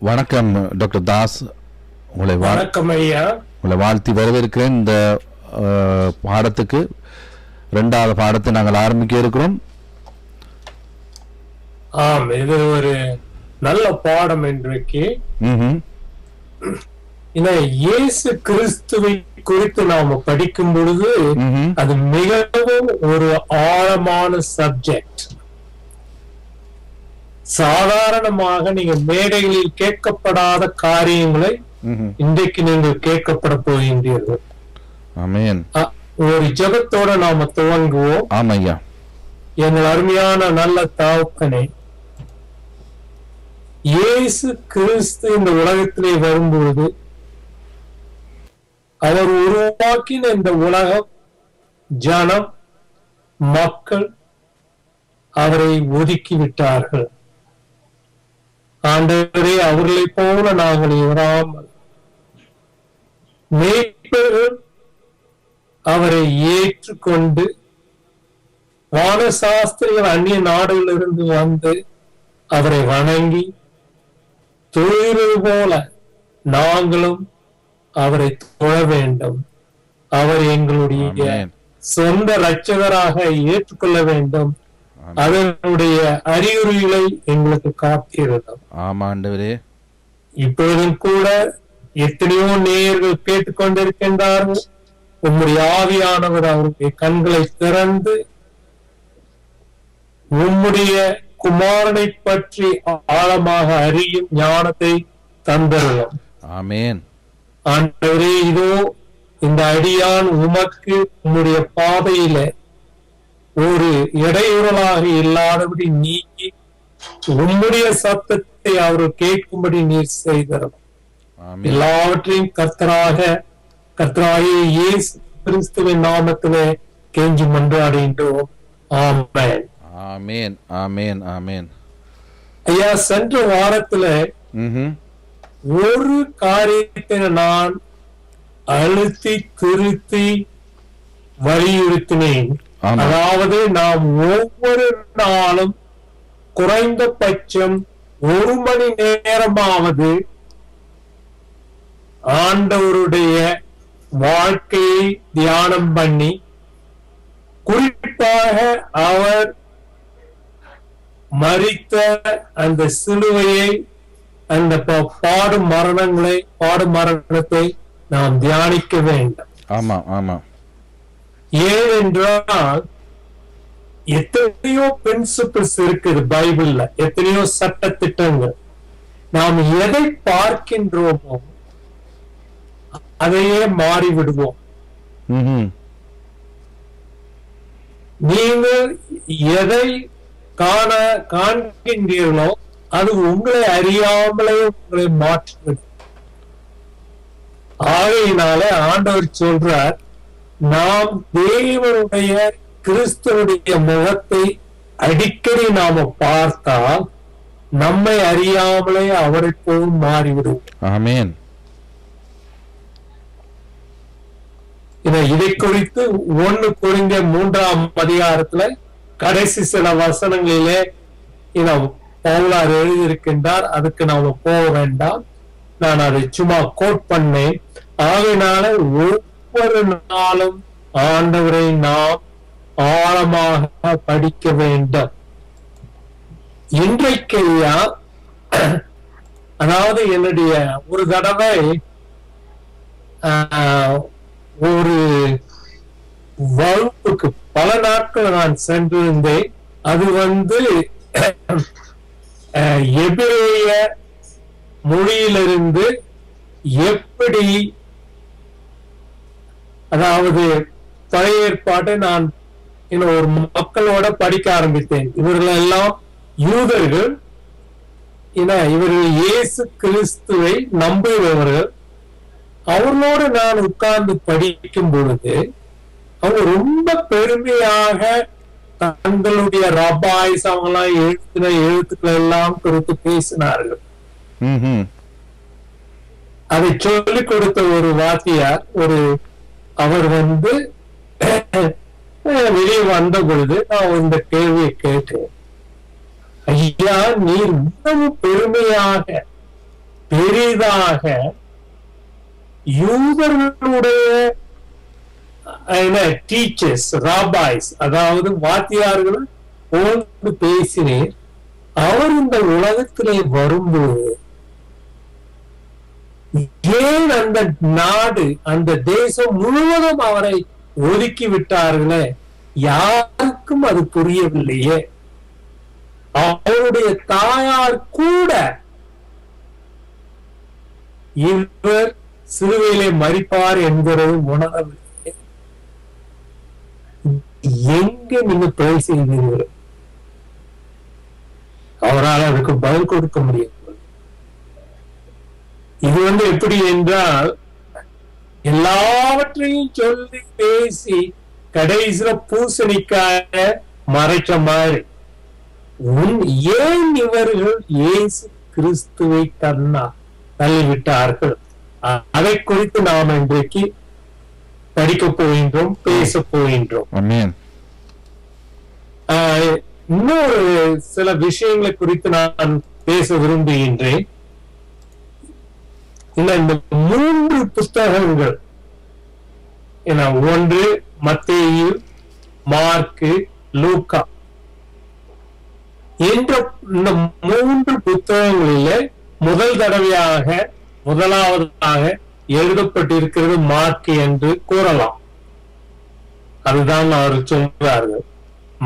வணக்கம் டாக்டர் தாஸ். வணக்கம் ஐயா. உங்களை வாழ்த்தி வரவேற்கிறேன். இந்த பாடத்துக்கு 2வது பாடத்தை நாங்கள் ஆரம்பிக்க இருக்கிறோம். ஆம், இது ஒரு நல்ல பாடம் இன்றைக்கு. இயேசு கிறிஸ்துவை குறித்து நாம படிக்கும் பொழுது அது மிகவும் ஒரு ஆழமான சப்ஜெக்ட். சாதாரணமாக நீங்க மேடைகளில் கேட்கப்படாத காரியங்களை இன்றைக்கு நீங்கள் கேட்கப்பட போகின்றீர்கள். ஆமென். ஒரு ஜெபத்தோட நாம துவங்குவோம். ஆமையா. எங்கள் அருமையான நல்ல தகப்பனே, இயேசு கிறிஸ்து இந்த உலகத்திலே வரும்பொழுது அவர் உருவாக்கின இந்த உலகம், ஜனம், மக்கள் அவரை ஒதுக்கி விட்டார்கள். ஆண்டவரே, அவர்களை போல நாங்கள் இராமல் மேய்ப்பர்கள் அவரை ஏற்றுக்கொண்டு வானசாஸ்திரிகள் அந்நிய நாடுகளிலிருந்து வந்து அவரை வணங்கி தொழுகிறது போல நாங்களும் அவரை தொழ வேண்டும். அவர் எங்களுடைய சொந்த இரட்சகராக ஏற்றுக்கொள்ள வேண்டும். அதனுடைய அறிகுறிகளை எங்களுக்கு காத்திருந்தோம். ஆமாண்டவரே, இப்பொழுதும் கூட எத்தனையோ நேயர்கள் கேட்டுக்கொண்டிருக்கின்றார்கள். உம்முடைய ஆவியானவர் அவருடைய கண்களை திறந்து உம்முடைய குமாரனை பற்றி ஆழமாக அறியும் ஞானத்தை தந்தருளும். ஆமென். ஆண்டவரே, இதோ இந்த அடியான் உமக்கு உம்முடைய பாதையில ஒரு இடையூறலாக இல்லாதபடி நீக்கி உம்முடைய சத்தத்தை அவர் கேட்கும்படி நீர் செய்தரும். எல்லாவற்றையும் கர்த்தராகிய இயேசு கிறிஸ்துவின் நாமத்திலே கெஞ்சி மன்றாடுகின்றோம். ஆமென். ஆமென். ஆமென். ஆமென். ஐயா, சென்ற வாரத்துல ஒரு காரியத்தை நான் அழுத்தி திருத்தி வலியுறுத்தினேன். அதாவது நாம் ஒவ்வொரு நாளும் குறைந்தபட்சம் 1 மணி நேரமாவது ஆண்டவருடைய வாழ்க்கையை தியானம் பண்ணி, குறிப்பாக அவர் மரித்த அந்த சிலுவையை, அந்த பாடும் மரணத்தை நாம் தியானிக்க வேண்டும். ஆமா ஆமா. ஏனென்றால் எத்தனையோ பிரின்சிபிள்ஸ் இருக்குது பைபிள்ல, எத்தனையோ சட்ட திட்டங்கள். நாம் எதை பார்க்கின்றோமோ அதையே மாறிவிடுவோம். நீங்கள் எதை காண்கின்றீர்களோ அது உங்களை அறியாமலே உங்களை மாற்றிவிடும். ஆகையினாலே ஆண்டவர் சொல்றார், நாம் தேவனுடைய கிறிஸ்துவனுடைய முகத்தை அடிக்கடி நாம பார்த்தால் நம்மை அறியாமலே அவரை போல் மாறிவிடும். ஆமென். இதை குறித்து 1 கொரிந்தியர் 3ஆம் அதிகாரத்துல கடைசி சில வசனங்களிலே பவுலார் எழுதியிருக்கின்றார். அதுக்கு நாம போக வேண்டாம், நான் அதை சும்மா கோட் பண்ணேன். ஆகையினால ஒவ்வொரு நாளும் ஆண்டவரை நாம் ஆழமாக படிக்க வேண்டும். இன்றைக்கு அதாவது என்னுடைய ஒரு தடவை ஒரு வகுப்புக்கு பல நாட்கள் நான் சென்றிருந்தேன். அது எபிரேய மொழியிலிருந்து எப்படி, அதாவது பழைய ஏற்பாட்டை நான் ஒரு மக்களோட படிக்க ஆரம்பித்தேன். இவர்கள் எல்லாம் யூதர்கள். இவர்கள் இயேசு கிறிஸ்துவை நம்புகிறவர்கள். அவர்களோடு நான் உட்கார்ந்து படிக்கும் பொழுது அவங்க ரொம்ப பெருமையாக தங்களுடைய ரபாய்ஸ் அவங்கெல்லாம் எழுதின எழுத்துக்கள் எல்லாம் குறித்து பேசினார்கள். அதை சொல்லிக் கொடுத்த ஒரு வாத்தியார், அவர் வெளியே வந்த பொழுது நான் இந்த கேள்வியை கேட்டேன். ஐயா, நீர் மிகவும் பெருமையாக பெரிதாக யூதர்களுடைய டீச்சர்ஸ், ராபாய்ஸ், அதாவது வாத்தியார்கள் போன்று பேசினேன். அவர் இந்த உலகத்திலே வரும்போது ஏன் அந்த நாடு, அந்த தேசம் முழுவதும் அவரை ஒதுக்கி விட்டார்களே, யாருக்கும் அது புரியவில்லையே. அவருடைய தாயார் கூட இவர் சிலுவையிலே மரிப்பார் என்கிறது உணரவில்லை. எங்க நீங்க பிழை செய்தீர்கள்? அவரால் அதுக்கு பதில் கொடுக்க முடியும். இது எப்படி என்றால், எல்லாவற்றையும் சொல்லி பேசி கடைசியில பூசணிக்காய மறைச்ச மாதிரி. ஏன் இவர்கள் இயேசு கிறிஸ்துவை தள்ளிவிட்டார்கள்? அதை குறித்து நாம் இன்றைக்கு படிக்க போகின்றோம், பேச போகின்றோம். இன்னொரு சில விஷயங்களை குறித்து நான் பேச விரும்புகின்றேன். இந்த 3 புத்தகங்கள், ஒன்று மத்தேயு, மார்க்கு, லூக்கா என்ற இந்த 3 புத்தகங்களில முதலாவதாக எழுதப்பட்டிருக்கிறது மார்க்கு என்று கூறலாம். அதுதான் அவர் சொல்றார்கள்.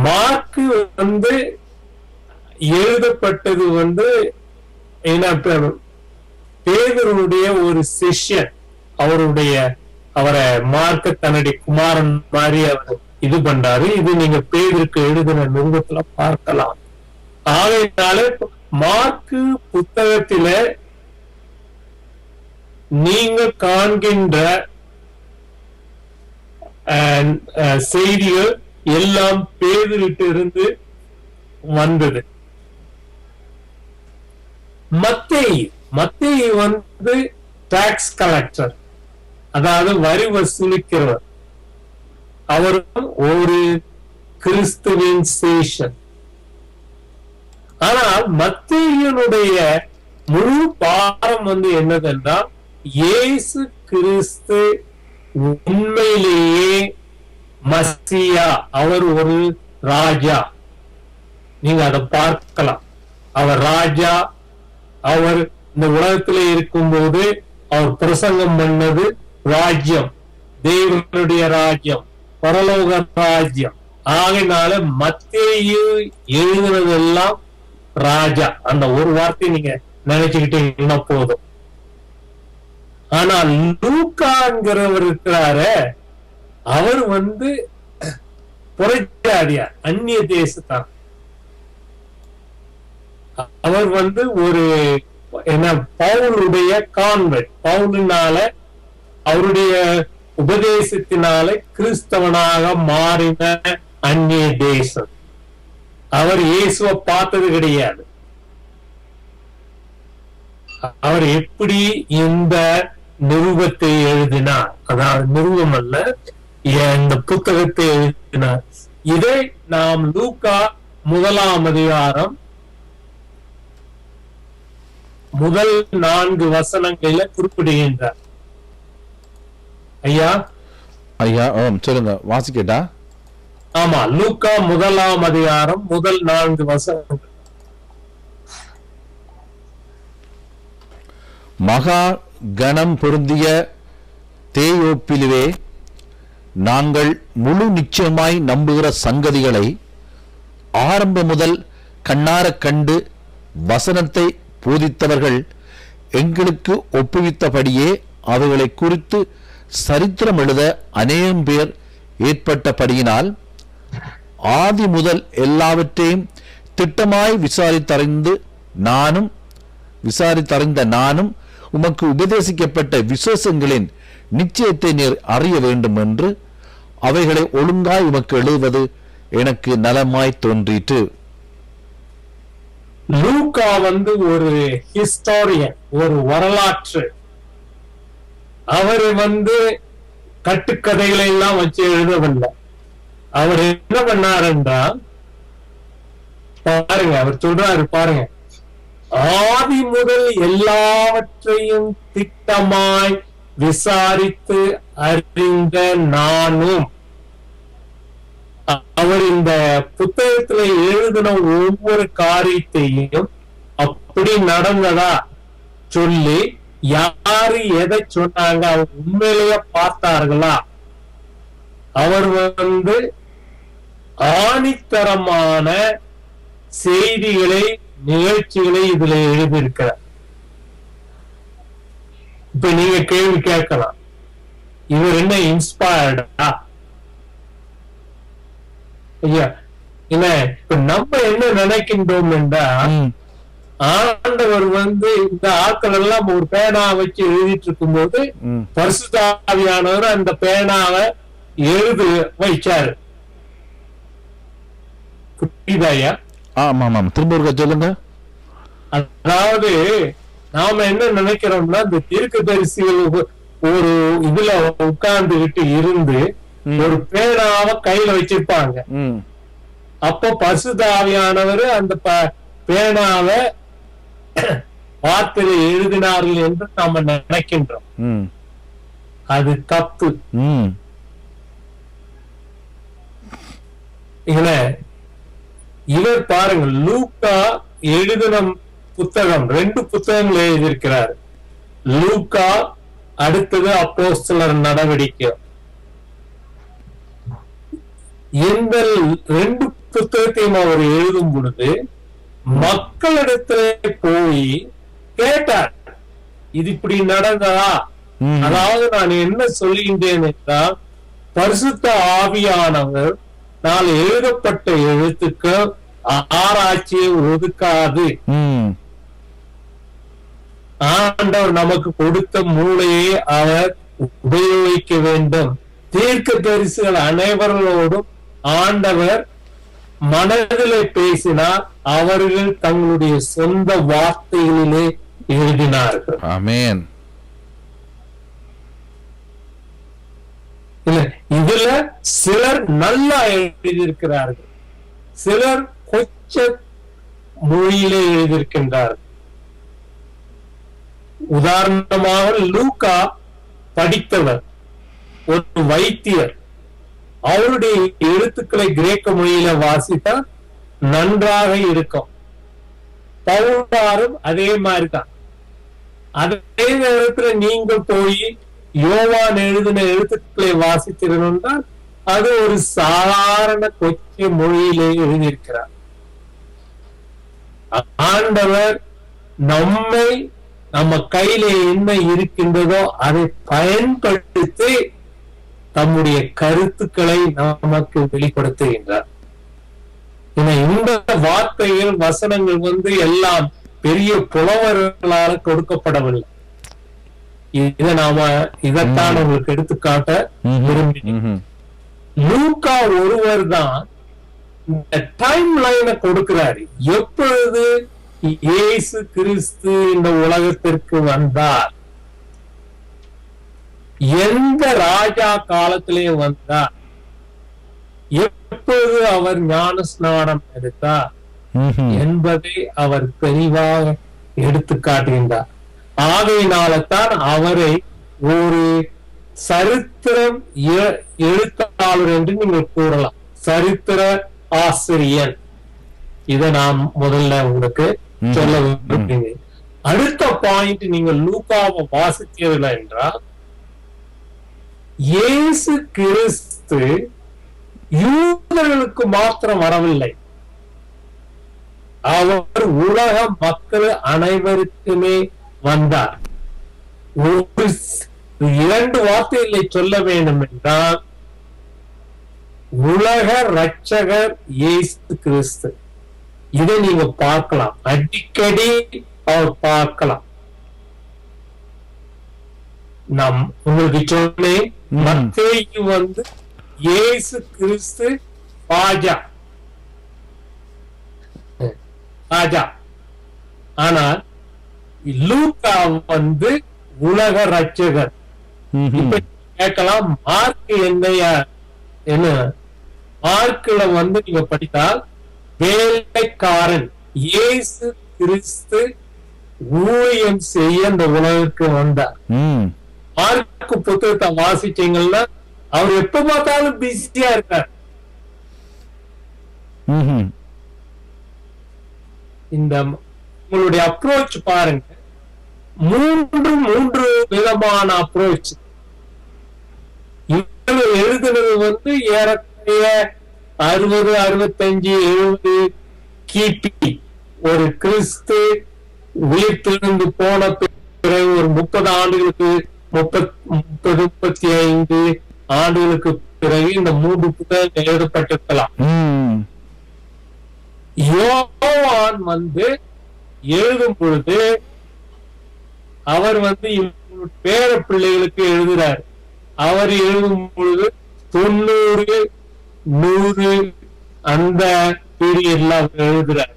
மார்க்கு எழுதப்பட்டது பேதுருடைய ஒரு சிஷ்யன். அவரை மார்க்க தன்னுடைய குமாரன் மாதிரி அவர் இது பண்றாரு. இது நீங்க பேதுருக்கு எழுதின நிருபத்துல பார்க்கலாம். ஆகையினால மார்க்கு புத்தகத்தில நீங்கள் காண்கின்ற செய்திகள் எல்லாம் பேதுருட்டு இருந்து வந்தது. மத்தேயு டாக்ஸ் கலெக்டர், அதாவது வரி வசூலிக்கிறவர். அவரும் ஒரு கிறிஸ்துவின் சேஷன். ஆனால் மத்தேயுனுடைய முழு பாரம் என்னதென்றால், இயேசு கிறிஸ்து உண்மையிலேயே மசியா, அவர் ஒரு ராஜா. நீங்க அதை பார்க்கலாம். அவர் ராஜா. அவர் இந்த உலகத்திலே இருக்கும்போது அவர் பிரசங்கம் பண்ணது ராஜ்யம், தேவனுடைய ராஜ்யம், பரலோக ராஜ்யம். ஆகையினால மத்தேயு எழுதுனதெல்லாம் ராஜா. அந்த ஒரு வார்த்தை நீங்க நினைச்சுக்கிட்டீங்கன்னா போதும். ஆனால் லூக்காங்கிறவர் இருக்கிறாரு, அவர் புறஜாதியார், அந்நிய தேசத்தான். அவர் ஒரு பவுலுடைய கான்வென்ட், பவுலினால அவருடைய உபதேசத்தினால கிறிஸ்தவனாக மாறின அந்நிய தேசம். அவர் இயேசுவை பார்த்தது கிடையாது. அவர் எப்படி இந்த நிருபத்தை எழுதினார், அதாவது நிருபம் அல்ல, இந்த புத்தகத்தை எழுதினார். இதை நாம் லூக்கா 1ஆம் அதிகாரம் முதல் 4 வசனங்களில குறிப்பிடுகின்றார். ஐயா சொல்லுங்க, வாசிக்கட்டா? ஆமா, லூக்கா 1ஆம் அதிகாரம் முதல் 4 வசனங்கள். மகா கணம் பொருந்திய தேயோப்பிலுவே, நாங்கள் முழு நிச்சயமாய் நம்புகிற சங்கதிகளை ஆரம்ப முதல் கண்ணாரக் கண்டு வசனத்தை போதித்தவர்கள் எங்களுக்கு ஒப்புவித்தபடியே அவைகளை குறித்து சரித்திரம் எழுத அநேகம் பேர் ஏற்பட்டபடியினால் ஆதி முதல் எல்லாவற்றையும் திட்டமாய் விசாரித்தறிந்த நானும் உமக்கு உபதேசிக்கப்பட்ட விசேஷங்களின் நிச்சயத்தை நீர் அறிய வேண்டும் என்று அவைகளை ஒழுங்காய் உமக்கு எழுதுவது எனக்கு நலமாய் தோன்றிற்று. லூக்கா ஒரு ஹிஸ்டாரியன், ஒரு வரலாற்று. அவரு கட்டுக்கதைகளை எல்லாம் வச்சு எழுதவில்லை. அவர் என்ன பண்ணாருன்றா, பாருங்க, அவர் சொல்றாரு பாருங்க, ஆதி முதல் எல்லாவற்றையும் திட்டமாய் விசாரித்து அறிந்த நானும். அவர் இந்த புத்தகத்துல எழுதின ஒவ்வொரு காரியத்தையும் அப்படி நடந்ததா சொல்லி யாரு எதை சொன்னாங்க, அவங்க உண்மையிலேயே பார்த்தார்களா, அவர் ஆணித்தரமான செய்திகளை நிகழ்ச்சிகளை இதுல எழுதியிருக்கிறார். இப்ப நீங்க கேள்வி கேட்கலாம், இவர் என்ன இன்ஸ்பயர்டா? ஐயா இல்ல, இப்ப நம்ம என்ன நினைக்கின்றோம் என்றா, ஆண்டவர் இந்த ஆட்கள் எல்லாம் ஒரு பேனா வச்சு எழுதிட்டு இருக்கும் போது பரிசுத்த ஆவியானவர் அந்த பேனாவை எழுது வைச்சாரு. புரியுதாயா? ஆமா ஆமா, திரும்ப சொல்லுங்க. அதாவது நாம என்ன நினைக்கிறோம்னா, இந்த தீர்க்கதரிசிகள் ஒரு இதுல உட்கார்ந்துகிட்டு இருந்து ஒரு பேனாவை கையில வச்சிருப்பாங்க. அப்போ பரிசுத்த ஆவியானவர் அந்த பேனாவை வார்த்தையில எழுதினார்கள் என்று நாம நினைக்கின்றோம். அது தப்பு. இவர் பாருங்க, லூக்கா எழுதின புத்தகம் 2 புத்தகங்கள் எழுதியிருக்கிறார். லூக்கா, அடுத்தது அப்போஸ்தலர் நடவடிக்கை. இந்த 2 புத்தகத்தையும் அவர் எழுதும் பொழுது மக்களிடத்துல போய் கேட்டார், இது இப்படி நடந்ததா? அதாவது நான் என்ன சொல்லுகின்றேன் என்றால், பரிசுத்த ஆவியானவர் நான் எழுதப்பட்ட எழுத்துக்கு ஆராய்ச்சியை ஒதுக்காது. ஆண்டவர் நமக்கு கொடுத்த மூளையை அவர் உபயோகிக்க வேண்டும். தீர்க்கதரிசிகள் அனைவரோடும் ஆண்டவர் மனதிலே பேசினார், அவர்கள் தங்களுடைய சொந்த வார்த்தைகளிலே எழுதினார்கள். ஆமென். இதுல சிலர் நல்லா எழுதியிருக்கிறார்கள், சிலர் கொச்ச மொழியிலே எழுதியிருக்கின்றார்கள். உதாரணமாக லூக்கா படித்தவர், ஒரு வைத்தியர். அவருடைய எழுத்துக்களை கிரேக்க மொழியில வாசித்தா நன்றாக இருக்கும். பவுலாரும் அதே மாதிரிதான். அதே நேரத்துல நீங்கள் போய் யோவான் எழுதின எழுத்துக்களை வாசித்திருந்தா அது ஒரு சாதாரண கொச்ச மொழியிலே எழுதியிருக்கிறார். ஆண்டவர் நம்மை, நம்ம கையில என்ன இருக்கின்றதோ அதை பயன்படுத்தி தம்முடைய கருத்துக்களை நமக்கு வெளிப்படுத்துகின்றார். இந்த வார்த்தைகள், வசனங்கள் எல்லாம் பெரிய புலவர்களால் கொடுக்கப்படவில்லை. இதைத்தான் உங்களுக்கு எடுத்துக்காட்ட விரும்பினேன். லூக்கா ஒருவர் தான் இந்த டைம் லைனை கொடுக்கிறாரு. எப்பொழுது இயேசு கிறிஸ்து இந்த உலகத்திற்கு வந்தார், எந்த ராஜா காலத்திலே வந்தார், எப்பொழுது அவர் ஞான ஸ்நானம் எடுத்தார் என்பதை அவர் தெளிவாக எடுத்து காட்டுகின்றார். ஆகையினால்தான் அவரை ஒரு சரித்திரம் எழுத்தாளர் என்று நீங்கள் கூறலாம், சரித்திர ஆசிரியர். இதை நான் முதல்ல உங்களுக்கு சொல்ல விரும்புகிறேன். அடுத்த பாயிண்ட், நீங்க லூக்காவை வாசித்ததில்லை என்றால், இயேசு கிறிஸ்து யூதர்களுக்கு மாத்திரம் வரவில்லை, அவர் உலக மக்கள் அனைவருக்குமே வந்தார். ஒரு 2 வார்த்தைகளை சொல்ல வேண்டும் என்றால், உலக ரட்சகர் இயேசு கிறிஸ்து. இதை நீங்க பார்க்கலாம், அடிக்கடி அவர் பார்க்கலாம். நாம் உங்களுக்கு சொன்னேன், மத்தேயு இயேசு கிறிஸ்து ராஜா, ஆனால் லூக்கா உலக ரட்சகர். இப்ப கேட்கலாம், மார்க் என்ன மார்க்ல நீங்க படித்தால் வேலைக்காரன், இயேசு கிறிஸ்து ஊழியம் செய்ய இந்த உலகுக்கு வந்தார். மார்க்கு புத்தகத்தை வாசிச்சீங்கன்னா அவர் எப்ப பார்த்தாலும் பிஸியா இருக்கார். இந்த உங்களுடைய அப்ரோச் பாருங்க, மூன்று விதமான அப்ரோச். இவங்க எழுதுனது வந்து ஏறக்குறைய 60, 65, 70 கிபி. ஒரு கிறிஸ்து உயிர்த்தெழுந்து போன பிறகு ஒரு 30 ஆண்டுகளுக்கு 35 ஆண்டுகளுக்கு பிறகு இந்த 3 புத்தகங்கள் எழுதப்பட்டிருக்கலாம். யோவான் வந்து எழுதும் பொழுது அவர் வந்து பேர பிள்ளைகளுக்கு எழுதுறார். அவர் எழுதும் பொழுது 90, 100 அந்த பீரியட்ல அவர் எழுதுறார்.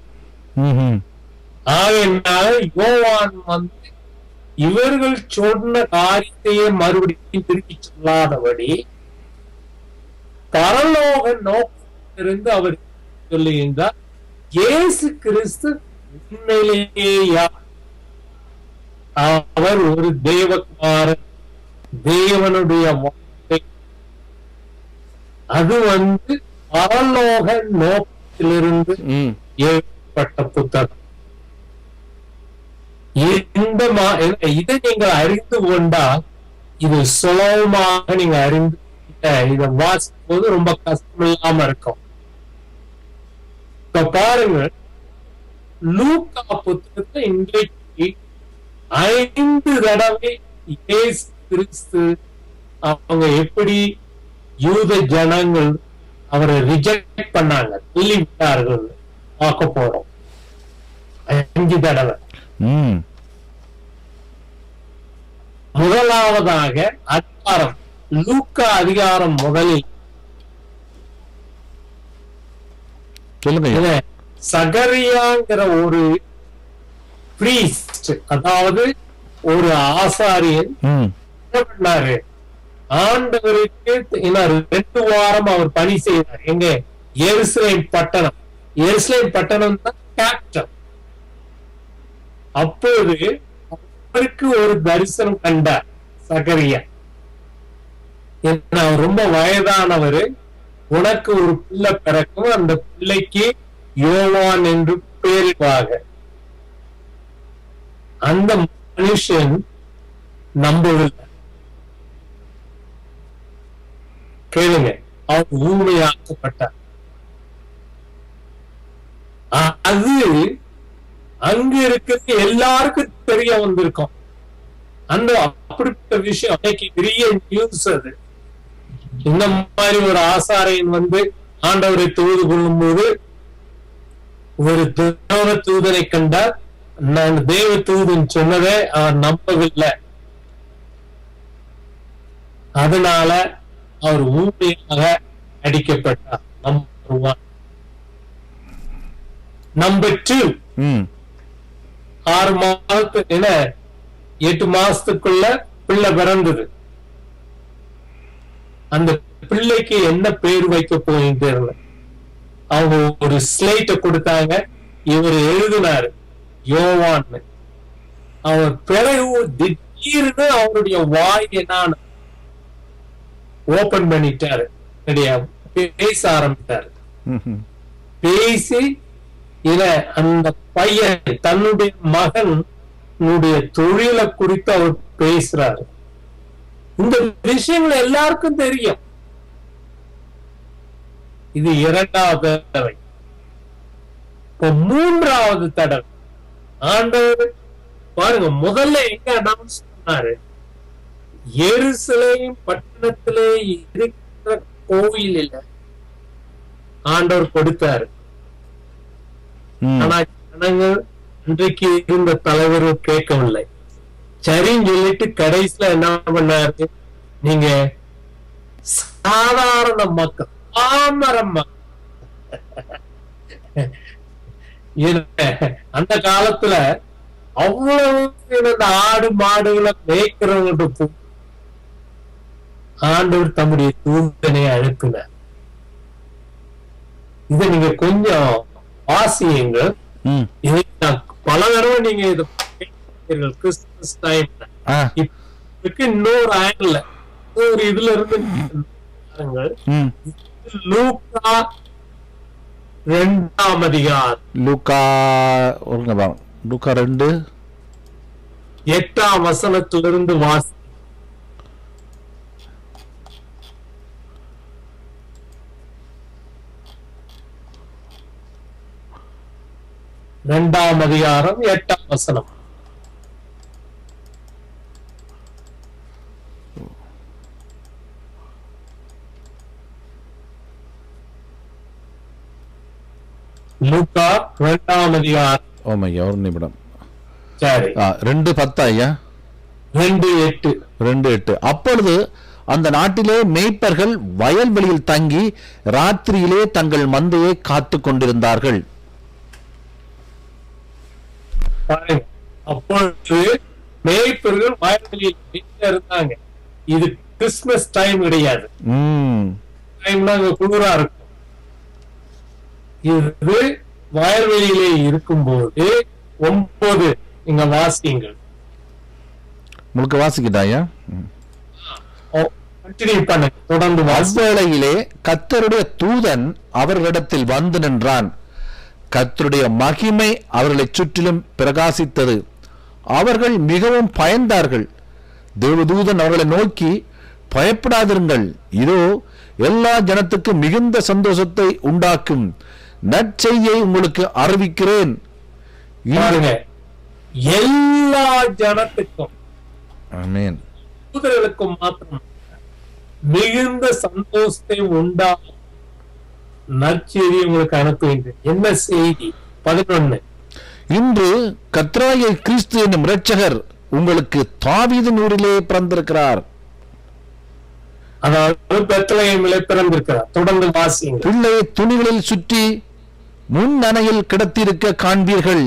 ஆகையினால யோவான் வந்து இவர்கள் சொன்ன காரியத்தையே மறுபடியும் திருப்பி சொல்லாதபடி பரலோக நோக்கிலிருந்து அவர் சொல்லுகின்றார், இயேசு கிறிஸ்து உண்மையிலேயே யார்? அவர் ஒரு தேவகுமாரன், தேவனுடைய வார்த்தை. அது வந்து பரலோக நோக்கத்திலிருந்து ஏற்பட்ட புத்தகம். இதை நீங்கள் அறிந்து கொண்டால் இது சுலபமாக நீங்க அறிந்து இதை வாசிக்கும் போது ரொம்ப கஷ்டம் இல்லாம இருக்கும். இப்ப பாருங்க, லூக்கா புத்தகத்தை இன்றைக்கு 5 தடவை இயேசு கிறிஸ்து அவங்க எப்படி யூத ஜனங்கள் அவரை ரிஜெக்ட் பண்ணாங்க, தள்ளி விட்டார்கள் பார்க்க போறோம். 5 தடவை. முதலாவதாக அதிகாரம், லூக்கா அதிகாரம் முதலில் சொல்லுங்க. சகரியாங்கிற ஒரு பிரீஸ்ட், அதாவது ஒரு ஆசாரியன் என்ன பண்ணாரு, ஆண்டவருக்கு 2 வாரம் அவர் பணி செய்தார். எங்க? எருசலேம் பட்டணம். எருசலேம் பட்டணம் தான் கேப்டன். அப்போது அவருக்கு ஒரு தரிசனம் கண்டார் சகரியா. அவர் ரொம்ப வயதானவர். உனக்கு ஒரு பிள்ளை பிறக்கும், அந்த பிள்ளைக்கு யோவான் என்று பெயரிடுவாங்க. அந்த மனுஷன் நம்பவில்லை. கேளுங்க, அவர் ஊமையாக்கப்பட்டார். அது அங்க இருக்கிறது எல்லாருக்கும் தெரிய வந்திருக்கும். அந்த அப்படிப்பட்ட விஷயம் அன்னைக்கு பெரிய நியூஸ். அது இந்த மாதிரி ஒரு ஆசாரியன் வந்து ஆண்டவரை தொழுது கொள்ளும் போது ஒரு தேவ தூதனை கண்டார். நான் தேவ தூதன் சொன்னதை அவர் நம்பவில்லை. அதனால அவர் ஊமையாக அடிக்கப்பட்டார். நம்பர் 1. நம்பர் 2, 6 மாதத்துக்கு 8 மாசத்துக்குள்ள பிள்ளை பிறந்தது. அந்த பிள்ளைக்கு என்ன பேர் வைக்க போயின்னு தெரியல. அவங்க ஒரு ஸ்லேட்டை கொடுத்தாங்க, இவர் எழுதினாரு யோவான். அவர் பிறகு திடீர்னு அவருடைய வாய் என்னான்னு ஓபன் பண்ணிட்டாரு, பேச ஆரம்பித்தாரு. பேசி அந்த பையன் தன்னுடைய மகனுடைய தொழிலை குறித்து அவர் பேசுறாரு. இந்த விஷயங்கள் எல்லாருக்கும் தெரியும். இது 2வது தடவை. இப்போ 3வது தடவை ஆண்டவர் பாருங்க, முதல்ல எங்க அனௌன்ஸ் பண்ணாரு, எருசலேம் பட்டணத்திலே இருக்கிற கோவிலில் ஆண்டவர் கொடுத்தாரு. ஆனா ஜனங்கள் இன்றைக்கு இருந்த தலைவரும் கேட்கவில்லை. சரின்னு சொல்லிட்டு கடைசியில என்ன பண்ணாரு, நீங்க சாதாரண மக்கள், பாமரம் அந்த காலத்துல அவ்வளவு ஆடு மாடுகளை மேய்க்கிறவங்க ஆண்டவர் தம்முடைய தூதனை அனுப்பினார். இதை நீங்க கொஞ்சம் வாசியுங்கள். பல தடவை நீங்க இதை பார்த்தீர்கள் கிறிஸ்துமஸ் டைம். ஆ, இதுக்கு இன்னொரு ஆங்கிள் ஒரு இதுல இருந்து பாருங்கள். ம். லூக்கா 2ஆம் அதிகாரம் லூக்கா ஒருங்க பாருங்க. லூக்கா 2 8ஆம் வசனத்திலிருந்து வாசி. இரண்டாம் அதிகாரம் 8ஆம் வசனம். லூக்கா 2ஆம் அதிகாரம். ஓமையா ஒரு நிமிடம். சரி, 2:10 ஐயா. 2:8. 2:8. அப்பொழுது அந்த நாட்டிலே மேய்ப்பர்கள் வயல்வெளியில் தங்கி ராத்திரியிலே தங்கள் மந்தையை காத்து கொண்டிருந்தார்கள். பாருங்க, அப்பொழுது மேய்ப்பர்கள் வயல்வெளியில் வீட்டுல இருந்தாங்க. இது கிறிஸ்துமஸ் டைம் கிடையாது. டைம்னா அங்க குளிரா இருக்கும். இது வயல்வெளியிலே இருக்கும்போது 9 இங்க வாசியுங்கள். முழுக்க வாசிக்கிட்டாயா? கண்டினியூ பண்ணு, தொடர்ந்து வாசி. அவ்வேளையிலே கர்த்தருடைய தூதன் அவர்களிடத்தில் வந்து நின்றான். கர்த்தருடைய மகிமை அவர்களைச் சுற்றிலும் பிரகாசித்தது. அவர்கள் மிகவும் பயந்தார்கள். தேவதூதன் அவர்களை நோக்கி, பயப்படாதிருங்கள், இதோ எல்லா ஜனத்துக்கும் மிகுந்த சந்தோஷத்தை உண்டாக்கும் நற்செய்தியை உங்களுக்கு அறிவிக்கிறேன். பாருங்க, எல்லா ஜனத்துக்கும், ஆமென், யூதர்களுக்கும் மாத்திரம் மிகுந்த சந்தோஷத்தை உண்டாகும் நற்செய்தி உங்களுக்கு அனுப்புகின்றேன். என்ன செய்தி? 11. இன்று கர்த்தராகிய கிறிஸ்து என்னும் இரட்சகர் உங்களுக்கு தாவீதின் ஊரிலே பிறந்திருக்கிறார். அதாவது பெத்லகேமிலே பிறந்திருக்கிறார். தொடர்ந்து வாசிங்க. பிள்ளையை துணிகளில் சுற்றி முன் அணையில் கிடத்திருக்க காண்பீர்கள்.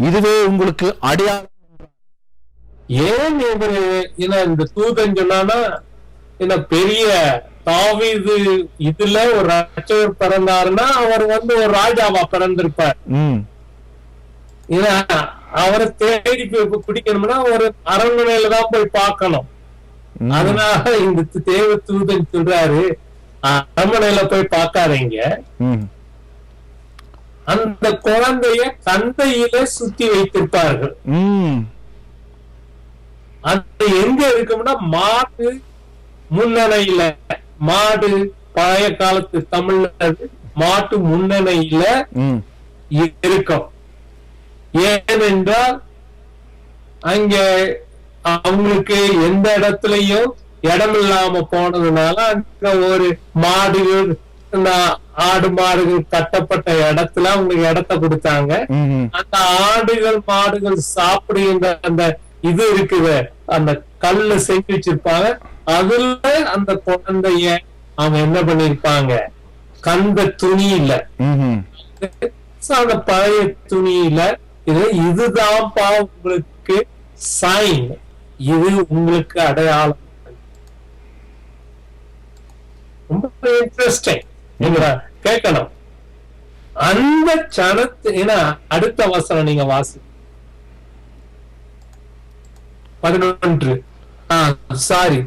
இதுவே உங்களுக்கு அடையாளம். ஏன் இவரு இந்த தூதன் சொன்னானா, பெரிய தாவீது இதுல ஒரு ரட்சகர் பிறந்தாருன்னா அவர் ஒரு ராஜாவா பிறந்திருப்பார். அவரை தேடி பிடிக்கணும்னா ஒரு அரண்மனையில தான் போய் பார்க்கணும். அதனால இந்த தேவ தூதன் சொல்றாரு, அரண்மனையில போய் பார்க்காதீங்க, அந்த குழந்தைய கந்தையில சுத்தி வைத்திருப்பார்கள். அது எங்க இருக்கும்னா மாடு முன்னணையில. மாடு பழைய காலத்து தமிழ்ல மாட்டு முன்னணையில இருக்கும். ஏனென்றால் அங்க அவங்களுக்கு எந்த இடத்துலயும் இடம் இல்லாம போனதுனால அங்க ஒரு மாடுகள், ஆடு மாடுகள் கட்டப்பட்ட இடத்துல அவங்களுக்கு இடத்த கொடுத்தாங்க. அந்த ஆடுகள் மாடுகள் சாப்பிடுகின்ற அந்த இது இருக்குது, அந்த கல்ல செஞ்சு வச்சிருப்பாங்க. அதுல அந்த குழந்தைய அவங்க என்ன பண்ணிருப்பாங்க, கந்த துணியில, அந்த பழைய துணியில இதுதான்ப்பா உங்களுக்கு சைன், இது உங்களுக்கு அடையாளம். ரொம்ப இன்ட்ரெஸ்டிங் கேட்கணும். அந்த சனத்து அடுத்த வசனம் நீங்க வாசி. 11 சாரி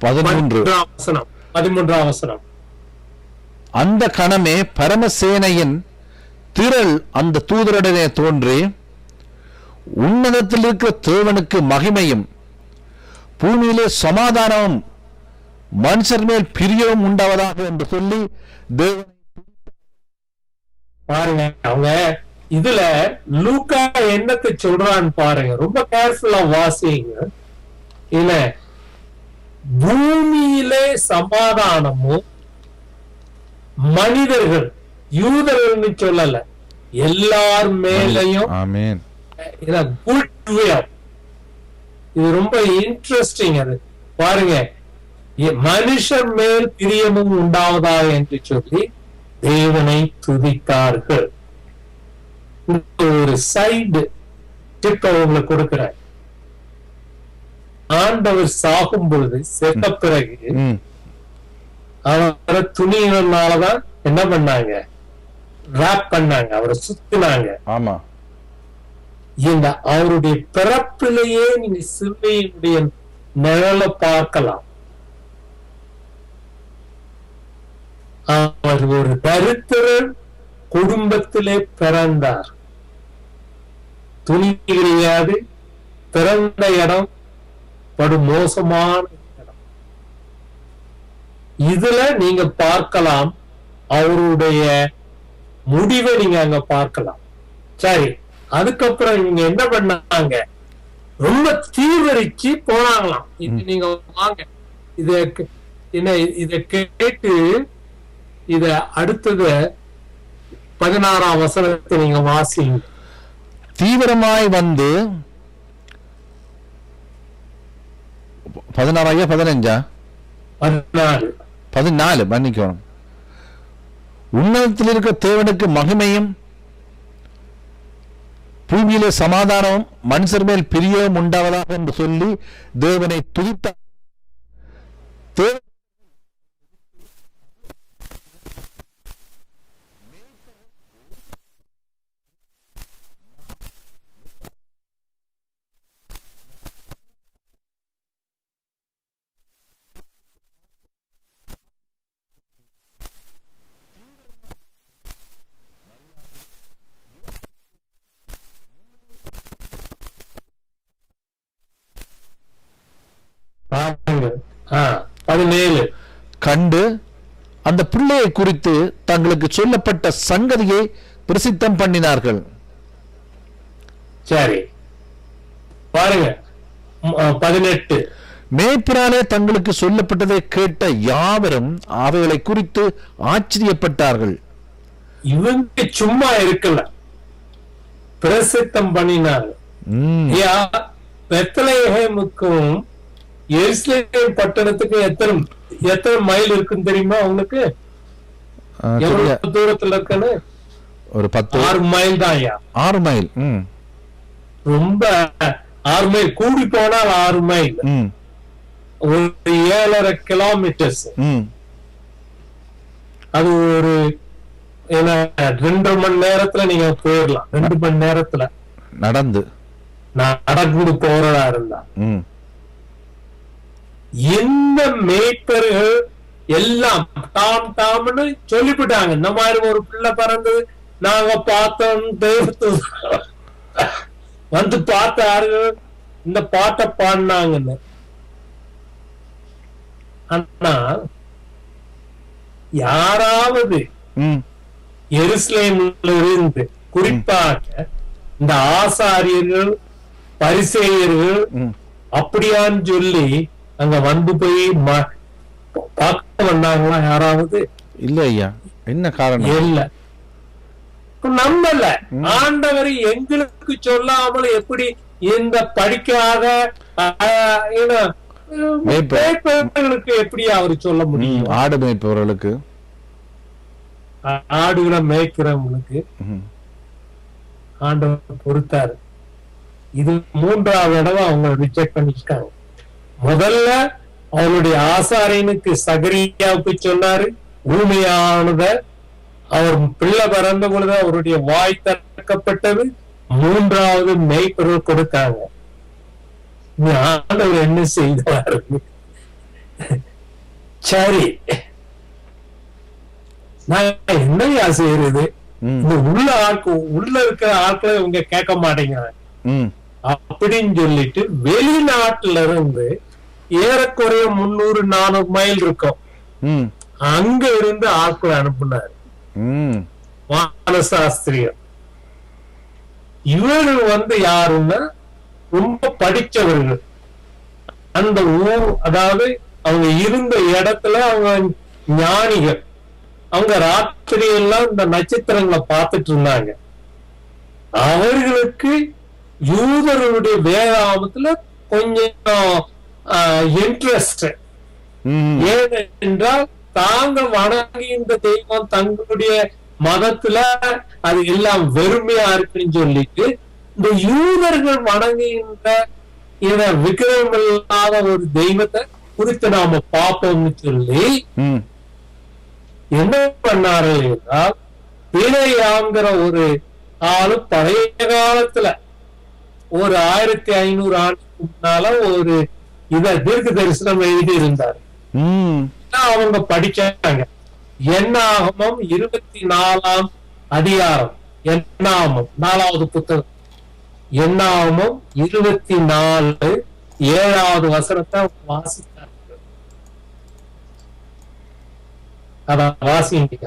13ஆம் வசனம். அந்த கணமே பரமசேனையின் திரள் அந்த தூதருடனே தோன்றி, உன்னதத்தில் இருக்கிற தேவனுக்கு மகிமையும் பூமியிலே சமாதானமும் மனுஷர் மேல் பிரியவும் உண்டாவதாக என்று சொல்லி தேவனை பாருங்க. அவங்க இதுல லூக்கா என்னத்தை சொல்றான்னு பாருங்க, ரொம்ப கேர்ஃபுல்லா வாசிங்க. இல்ல, பூமியிலே சமாதானமும் மனிதர்கள், யூதர்கள்னு சொல்லல, எல்லார் மேலையும் குட்வில். இது ரொம்ப இன்ட்ரெஸ்டிங். அது பாருங்க, மனுஷர் மேல் பிரியமும் உண்டாவதா என்று சொல்லி தேவனை துதித்தார்கள். ஒரு சைடு டிப் உங்களுக்கு கொடுக்கிற, ஆண்டவர் சாகும் பொழுது செத்த பிறகு அவரை துணியினாலதான் என்ன பண்ணாங்க, ராப் பண்ணாங்க, அவரை சுத்தினாங்க. ஆமா, இந்த அவருடைய பிறப்பிலேயே நீங்க சிலுவையினுடைய நிழலை பார்க்கலாம். அவர் ஒரு தரித்திர குடும்பத்திலே பிறந்தார். துணி கிடையாது, பிறந்த இடம் படு மோசமான இடம். இதுல நீங்க பார்க்கலாம், அவருடைய முடிவை நீங்க அங்க பார்க்கலாம். சரி, அதுக்கப்புறம் நீங்க என்ன பண்ணாங்க, ரொம்ப தீவிரிச்சு போனாங்களாம். நீங்க வாங்க, இத கேட்டு இத அடுத்தது 16ஆம் வசனத்தை நீங்க வாசிங்க. தீவிரமாய் வந்து 16 15 14 மன்னிக்கணும். உன்னதத்தில் இருக்க தேவனுக்கு மகிமையும் பூமியிலே சமாதானமும் மனுஷர் மேல் பிரியவும் உண்டாவதாக என்று சொல்லி தேவனை துதித்தார். கண்டு அந்த பிள்ளையை குறித்து தங்களுக்கு சொல்லப்பட்ட சங்கதியை பிரசித்தம் பண்ணினார்கள். சரி, பாருங்க 18. மேய்ப்பராலே தங்களுக்கு சொல்லப்பட்டதை கேட்ட யாவரும் அவைகளை குறித்து ஆச்சரியப்பட்டார்கள். இவங்க சும்மா இருக்கல, பிரசித்தம் பண்ணினார்கள். பெத்லகேமுக்கும் எருசலேம் பட்டணத்துக்கு எத்தனை மைல் இருக்குன்னு தெரியுமா உங்களுக்கு? எவ்வளவு தூரத்துல இருக்குன்னு? ஒரு 6 மைல் தான். 6 மைல். ரொம்ப 6 மைல், கூடி போனால் 6 மைல், ஒரு 7.5 கிலோமீட்டர்ஸ். அது ஒரு 2 மணி நேரத்துல நீங்க போயிடலாம். 2 மணி நேரத்துல நடந்து போறதா இருந்தா. எந்த மேய்ப்பர்கள் எல்லாம் டாம்னு சொல்லிவிட்டாங்க, இந்த மாதிரி ஒரு பிள்ளை பிறந்தது நாங்க பார்த்தோம், தெய்வத்து வந்து பார்த்தாரு, இந்த பாட்டை பாடினாங்கன்னு. ஆனா யாராவது எருசலேம்ல இருந்து, குறிப்பாக இந்த ஆசாரியர்கள் பரிசேயர்கள் அப்படியான்னு சொல்லி அங்க வந்து போய் பார்க்க வந்தாங்களா யாராவது? இல்ல ஐயா. என்ன காரணம்? இல்ல, நம்பல. ஆண்டவர் எங்களுக்கு சொல்லாமல் எப்படி இந்த படிக்காத மேய்ப்பவர்களுக்கு எப்படி அவர் சொல்ல முடியும்? ஆடு மேய்ப்பவர்களுக்கு, ஆடுகளை மேய்க்கிறவங்களுக்கு ஆண்டவர் பொறுத்தாரு. இது 3வது தடவை அவங்க ரிஜெக்ட் பண்ணிட்டாங்க. முதல்ல அவருடைய ஆசாரியனுக்கு சகரியாவுக்கு சொன்னாரு ஊமையானத, அவர் பிள்ளை பிறந்த பொழுது அவருடைய வாய் திறக்கப்பட்டது. 3வது மேய்ப்பொருள் கொடுத்தாங்க. ஆண்டவர் என்ன செய்தாரு? சரி, நான் என்னையா செய்யறது? இந்த உள்ள இருக்கிற ஆட்களை இவங்க கேட்க மாட்டேங்கிறாங்க அப்படின்னு சொல்லிட்டு வெளிநாட்டுல இருந்து ஏறக்குறைய 300-400 மைல் இருக்கும், அங்க இருந்து ஆட்களை அனுப்புனாரு வானசாஸ்திரியர். இவர்கள் வந்து யாருன்னா ரொம்ப படிச்சவர்கள். அந்த ஊர், அதாவது அவங்க இருந்த இடத்துல அவங்க ஞானிகள். அவங்க ராத்திரி எல்லாம் இந்த நட்சத்திரங்களை பார்த்துட்டு இருந்தாங்க. அவர்களுக்கு யூதர்களுடைய வேதாமத்துல கொஞ்சம் இன்ட்ரெஸ்ட். ஏனென்றால் தாங்கள் வணங்குகின்ற தெய்வம் தங்களுடைய மதத்துல அது எல்லாம் வெறுமையா இருக்குன்னு சொல்லிட்டு இந்த யூதர்கள் வணங்குகின்ற விக்கிரகம் இல்லாத ஒரு தெய்வத்தை குறித்து நாம பார்ப்போம்னு சொல்லி என்ன பண்ணாரு என்றால், பிணையாங்கிற ஒரு ஆளு பழைய காலத்துல ஒரு 1500 ஆண்டுக்கு முன்னால ஒரு தீர்க்க தரிசனம் எழுதி இருந்தார். அவங்க படிச்சாங்க. என்னாகமம் 24ஆம் அதிகாரம், என்னாகமம் 4வது புத்தகம், என்னாகமம் 24 7வது வசனத்தை வாசித்தார். அதான் வாசிங்க.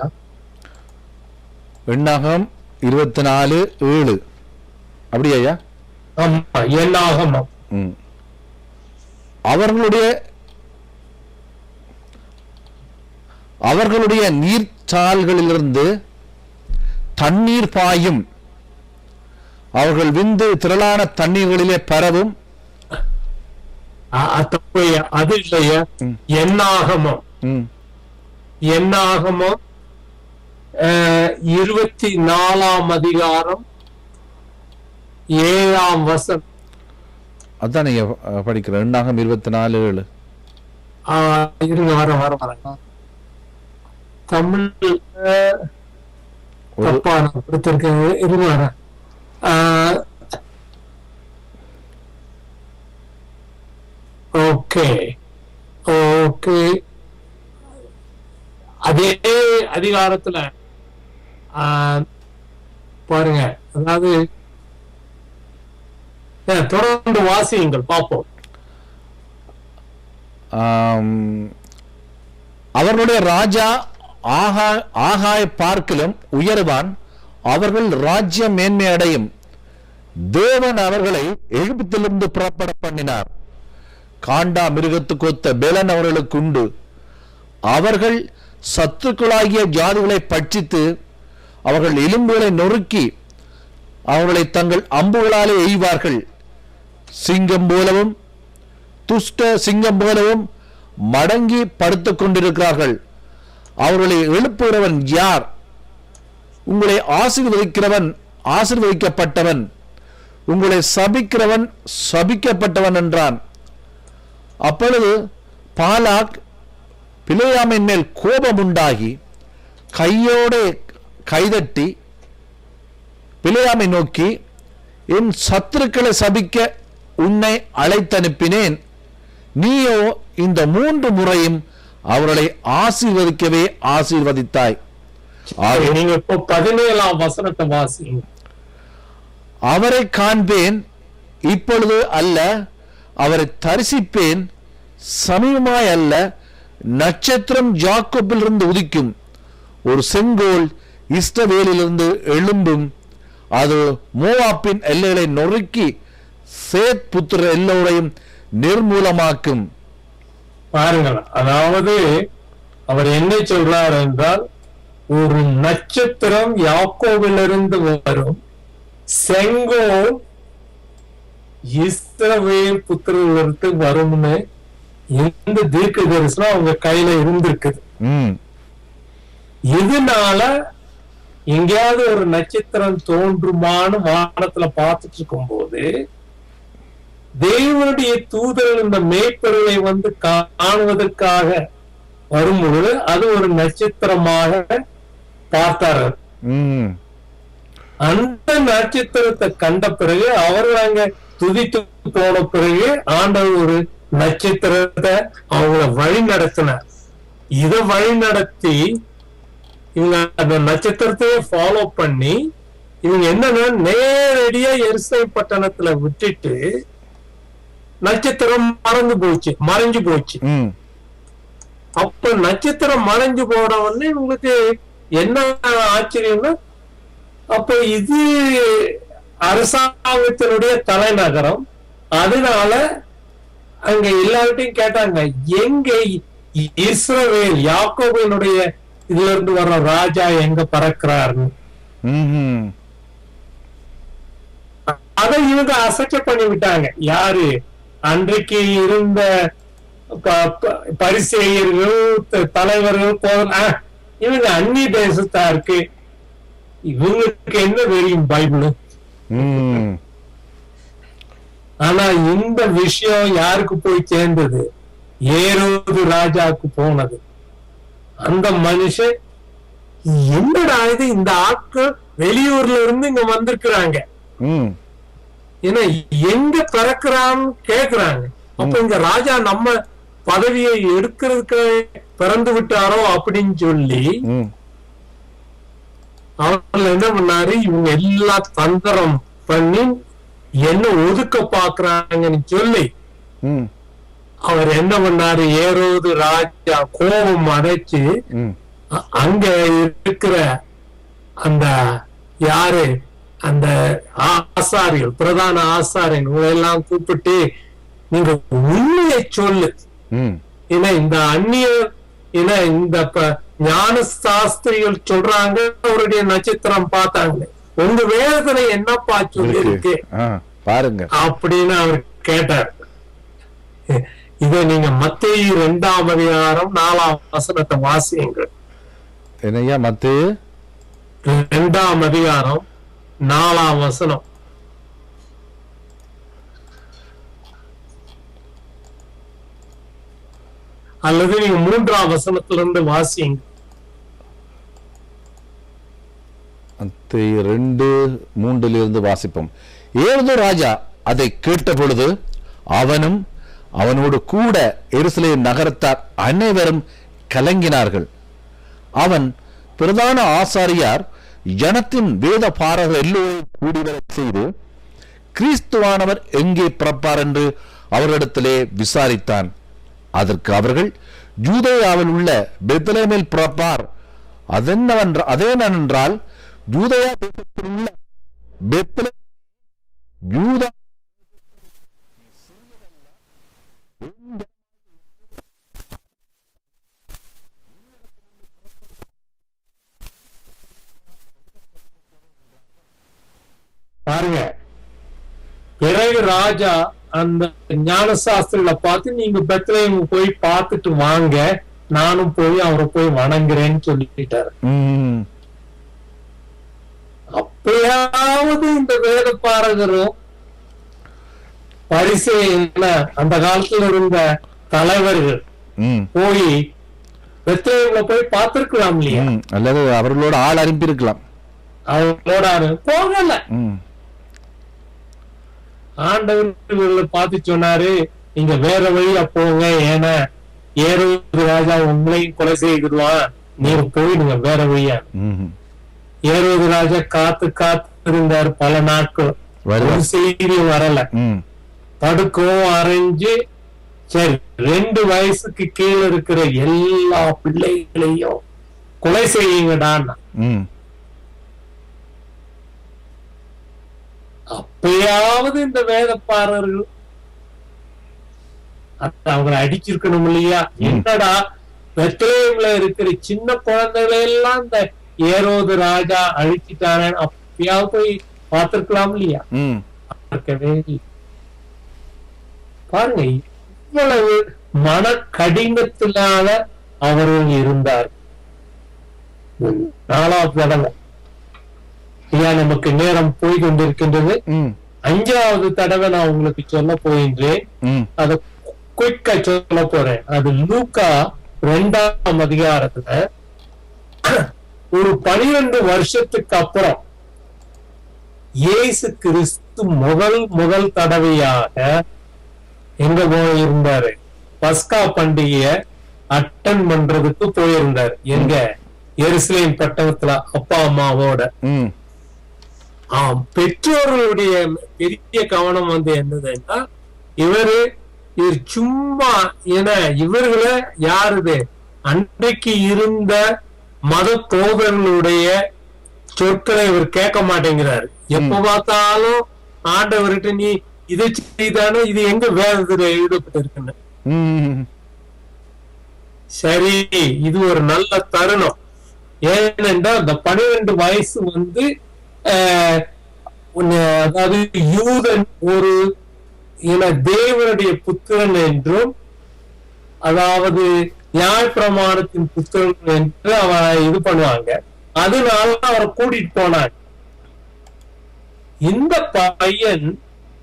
எண்ணாகம் 24:7 அப்படியா? ஆமா, என்னாகமம். அவர்களுடைய நீர்ச்சால்களிலிருந்து தண்ணீர் பாயும், அவர்கள் விந்து திரளான தண்ணீர்களிலே பரவும். அது இல்லையா? என்னாகமம், என்னாகமம் 24ஆம் அதிகாரம் 7ஆம் வசனம். அதான் நீங்க படிக்கிற எண்ணாகம் 24:7. இருங்க, வர தமிழ் தப்பா நான் கொடுத்திருக்கேன். இருங்க வர. ஓகே ஓகே, அதே அதிகாரத்துல பாருங்க. அதாவது தொடர்ந்து வாசியுங்கள் பார்ப்போம். அவர்களுடைய ராஜா ஆகாய பார்க்கிலும் உயர்வான், அவர்கள் ராஜ்யம் மேன்மை அடையும். தேவன் அவர்களை எகிப்திலிருந்து புறப்பட பண்ணினார். காண்டா மிருகத்துக்கு ஒத்த பெலன் அவர்களுக்கு உண்டு. அவர்கள் சத்துக்களாகிய ஜாதிகளை பட்சித்து அவர்கள் எலும்புகளை நொறுக்கி அவர்களை தங்கள் அம்புகளாலே எய்வார்கள். சிங்கம் போலவும் துஷ்ட சிங்கம் போலவும் மடங்கி படுத்துக் கொண்டிருக்கிறார்கள். அவர்களை எழுப்புகிறவன் யார்? உங்களை ஆசீர்வதிக்கிறவன் ஆசீர்வதிக்கப்பட்டவன், உங்களை சபிக்கிறவன் சபிக்கப்பட்டவன் என்றான். அப்பொழுது பாலாக் பிலேயாமின் மேல் கோபம் உண்டாகி கையோடு கைதட்டி பிலேயாமை நோக்கி, என் சத்துருக்களை சபிக்க உன்னை அழைத்தனுப்பினேன், நீயோ இந்த 3 முறையும் அவர்களை ஆசீர்வதிக்கவே ஆசீர்வதித்தாய். நீங்க இப்போ 17ஆம் வசனத்தை வாசிங்க. அவரை காண்பேன், இப்பொழுது அல்ல, அவரை தரிசிப்பேன், சமீபமாய் அல்ல. நட்சத்திரம் யாக்கோபிலிருந்து உதிக்கும், ஒரு செங்கோல் இஸ்ரவேலிலிருந்து எழும்பும், அது மோவாப்பின் எல்லைகளை நொறுக்கி சேத் புத்திர எல்லோரையும் நிர்மூலமாக்கும். பாருங்கள், அதாவது அவர் என்ன சொல்றார் என்றால், ஒரு நட்சத்திரம் யாக்கோபிலிருந்து வரும், செங்கோல் இஸ்ரவேல் புத்திரர்களுக்கு வரும்னு இந்த தீர்க்க தரிசனம் அவங்க கையில இருந்திருக்குது. இதனால எங்கேயாவது ஒரு நட்சத்திரம் தோன்றுமான்னு வானத்துல பார்த்துட்டு இருக்கும் போது தேவனுடைய தூதர்கள் இந்த மேய்ப்பர்களை வந்து காணுவதற்காக வரும்பொழுது அது ஒரு நட்சத்திரமாக பார்த்தார்கள். அந்த நட்சத்திரத்தை கண்ட பிறகு அவர்கள் அங்க துதித்து போன பிறகு ஆண்டவர் ஒரு நட்சத்திரத்தை அவங்கள வழி நடத்தினார். இத வழி நடத்தி இவங்க அந்த நட்சத்திரத்தையே ஃபாலோ பண்ணி இவங்க என்னன்னா நேரடியா எருசலேம் பட்டணத்துல விட்டுட்டு நட்சத்திரம் மறைஞ்சு போச்சு. அப்ப நட்சத்திரம் மறைஞ்சு போன உடனே உங்களுக்கு என்ன ஆச்சரியம்னா, அப்ப இது அரசாங்கத்தினுடைய தலைநகரம். அதனால அங்க எல்லார்ட்டையும் கேட்டாங்க, எங்க இஸ்ரவேல் யாக்கோபினுடைய இதுல இருந்து வர்ற ராஜா எங்க பறக்கிறாரு? அதை இவங்க அசைக்க பண்ணி விட்டாங்க. யாரு? அன்றைக்கு இருந்த பரிசேயர்கள், தலைவர்கள், இவங்க அந்நிய தேசத்தாருக்கு இவங்களுக்கு என்ன தெரியும் பைபிள்? ஆனா இந்த விஷயம் யாருக்கு போய் சேர்ந்தது? ஏரோது ராஜாவுக்கு போனது. அந்த மனுஷன், என்னடா இது, இந்த ஆட்கள் வெளியூர்ல இருந்து இங்க வந்திருக்கிறாங்க, ஏன்னா எங்க பிறக்கிறான்னு கேக்குறாங்க. அப்ப இங்க ராஜா நம்ம பதவியை எடுக்கிறதுக்கு பிறந்து விட்டாரோ அப்படின்னு சொல்லி அவர்கள் என்ன பண்ணாரு, இவங்க எல்லா தந்திரம் பண்ணி என்ன ஒதுக்க பாக்குறாங்கன்னு சொல்லி அவர் என்ன பண்ணாரு, ஏரோது ராஜா கோபம் அடைச்சு அங்க இருக்கிற அந்த யாரு அந்த ஆசாரிகள், பிரதான ஆசாரியர்கள் எல்லாம் கூப்பிட்டு நீங்க உண்மையை சொல்லு, ஏன்னா இந்த அந்நியர் ஏன்னா இந்த ஞான சாஸ்திரிகள் சொல்றாங்க அவருடைய நட்சத்திரம் பார்த்தாங்க, உங்க வேதனை என்னப்பா சொல்லி இருக்கு பாருங்க அப்படின்னு அவர் கேட்டார். இத நீங்க மத்தேயு 2ஆம் அதிகாரம் 4ஆம் வசனத்தை வாசியுங்கள். என்னையா மத்தேயு 2ஆம் அதிகாரம் 4ஆம் வசனம். அல்லது நீங்க 3ஆம் வசனத்திலிருந்து வாசிங்க. 2:3 வாசிப்போம். ஏரோது ராஜா அதை கேட்ட பொழுது அவனும் அவனோடு கூட எருசலேம் நகரத்தார் அனைவரும் கலங்கினார்கள். அவன் பிரதான ஆசாரியார் ஜனத்தின் வேத பாரகர் எல்லோரும் கூடிவர செய்து கிறிஸ்துவானவர் எங்கே பிறப்பார் என்று அவரிடத்திலே விசாரித்தான். அதற்கு அவர்கள் யூதேயாவில் உள்ள பெத்லகேமில் பிறப்பார். அதேனென்றால் யூதேயா தேசத்தில் உள்ள பெத்லகேம் யூதா பாருங்க. பிறகு ராஜா அந்த ஞானசாஸ்திரிகளை பார்த்து நீங்க பெத்லகேம் போய் பார்த்துட்டு வாங்க, நானும் போய் அவரை போய் வணங்குறேன்னு சொல்லிட்டாரு. அப்பயாவது இந்த வேத பாரகரும் பரிசேயன அந்த காலத்துல இருந்த தலைவர்கள் போய் பெத்லகேம்ல போய் பார்த்திருக்கலாம் இல்லையா, அல்லது அவர்களோட ஆள் அனுப்பி இருக்கலாம். அவங்களோட போகல. ஆண்டவர் பார்த்து சொன்னாரு, நீங்க வேற வழியா போங்க, ஏன்னா ஏரோது ராஜா உங்களையும் கொலை செய்துடுவான், நீங்க போய் நீங்க வேற வழியா. ஏரோது ராஜா காத்து இருந்தார் பல நாட்கள், ஒரு செய்தி வரல. படுக்கவும் அரைஞ்சு சரி 2 வயசுக்கு கீழே இருக்கிற எல்லா பிள்ளைகளையும் கொலை செய்யுங்கடான்னா. அப்பயாவது இந்த வேதப்பாரர்கள் அவங்களை அடிச்சிருக்கணும் இல்லையா? என்னடா பெத்லகேம்ல இருக்கிற சின்ன குழந்தைகளை எல்லாம் இந்த ஏரோது ராஜா அழிச்சிட்டானே, அப்பயாவது போய் பார்த்திருக்கலாம் இல்லையா? பார்க்கவே பாருங்க, இவ்வளவு மன கடினத்தினால அவர்கள் இருந்தார். 4ஆவது தடவை நமக்கு நேரம் போய் கொண்டிருக்கின்றது. 5ஆவது தடவை நான் உங்களுக்கு சொல்ல போகின்றேன், அதை குயிக்கா சொல்ல போறேன். அது லூக்கா 2ஆம் அதிகாரத்துல ஒரு 12 வருஷத்துக்கு அப்புறம் இயேசு கிறிஸ்து முதல் தடவையாக எங்க போயிருந்தாரு, பஸ்கா பண்டிகைய அட்டன் பண்றதுக்கு போயிருந்தாரு. எங்க? எருசலேம் பட்டணத்துல அப்பா அம்மாவோட. பெற்றோர்களுடைய பெரிய கவனம் என்னதுன்னா, இவர் சும்மா ஏன்னா இவர்களை யாருது அன்றைக்கு இருந்த மத தோதர்களுடைய சொற்களை இவர் கேட்க மாட்டேங்கிறாரு. எப்ப பார்த்தாலும் ஆண்டவர்கிட்ட நீ இதை செய்தானே, இது எங்க வேதத்துல எழுதப்பட்டிருக்குன்னு. சரி, இது ஒரு நல்ல தருணம். ஏனென்றால் அந்த 12 வயசு அதாவது யூதன் ஒரு தேவனுடைய புத்திரன் என்றும், அதாவது நியாயப்பிரமாணத்தின் புத்திரன் என்று அவன் இது பண்ணுவாங்க. அதனால அவரை கூட்டிட்டு போனாங்க. இந்த பையன்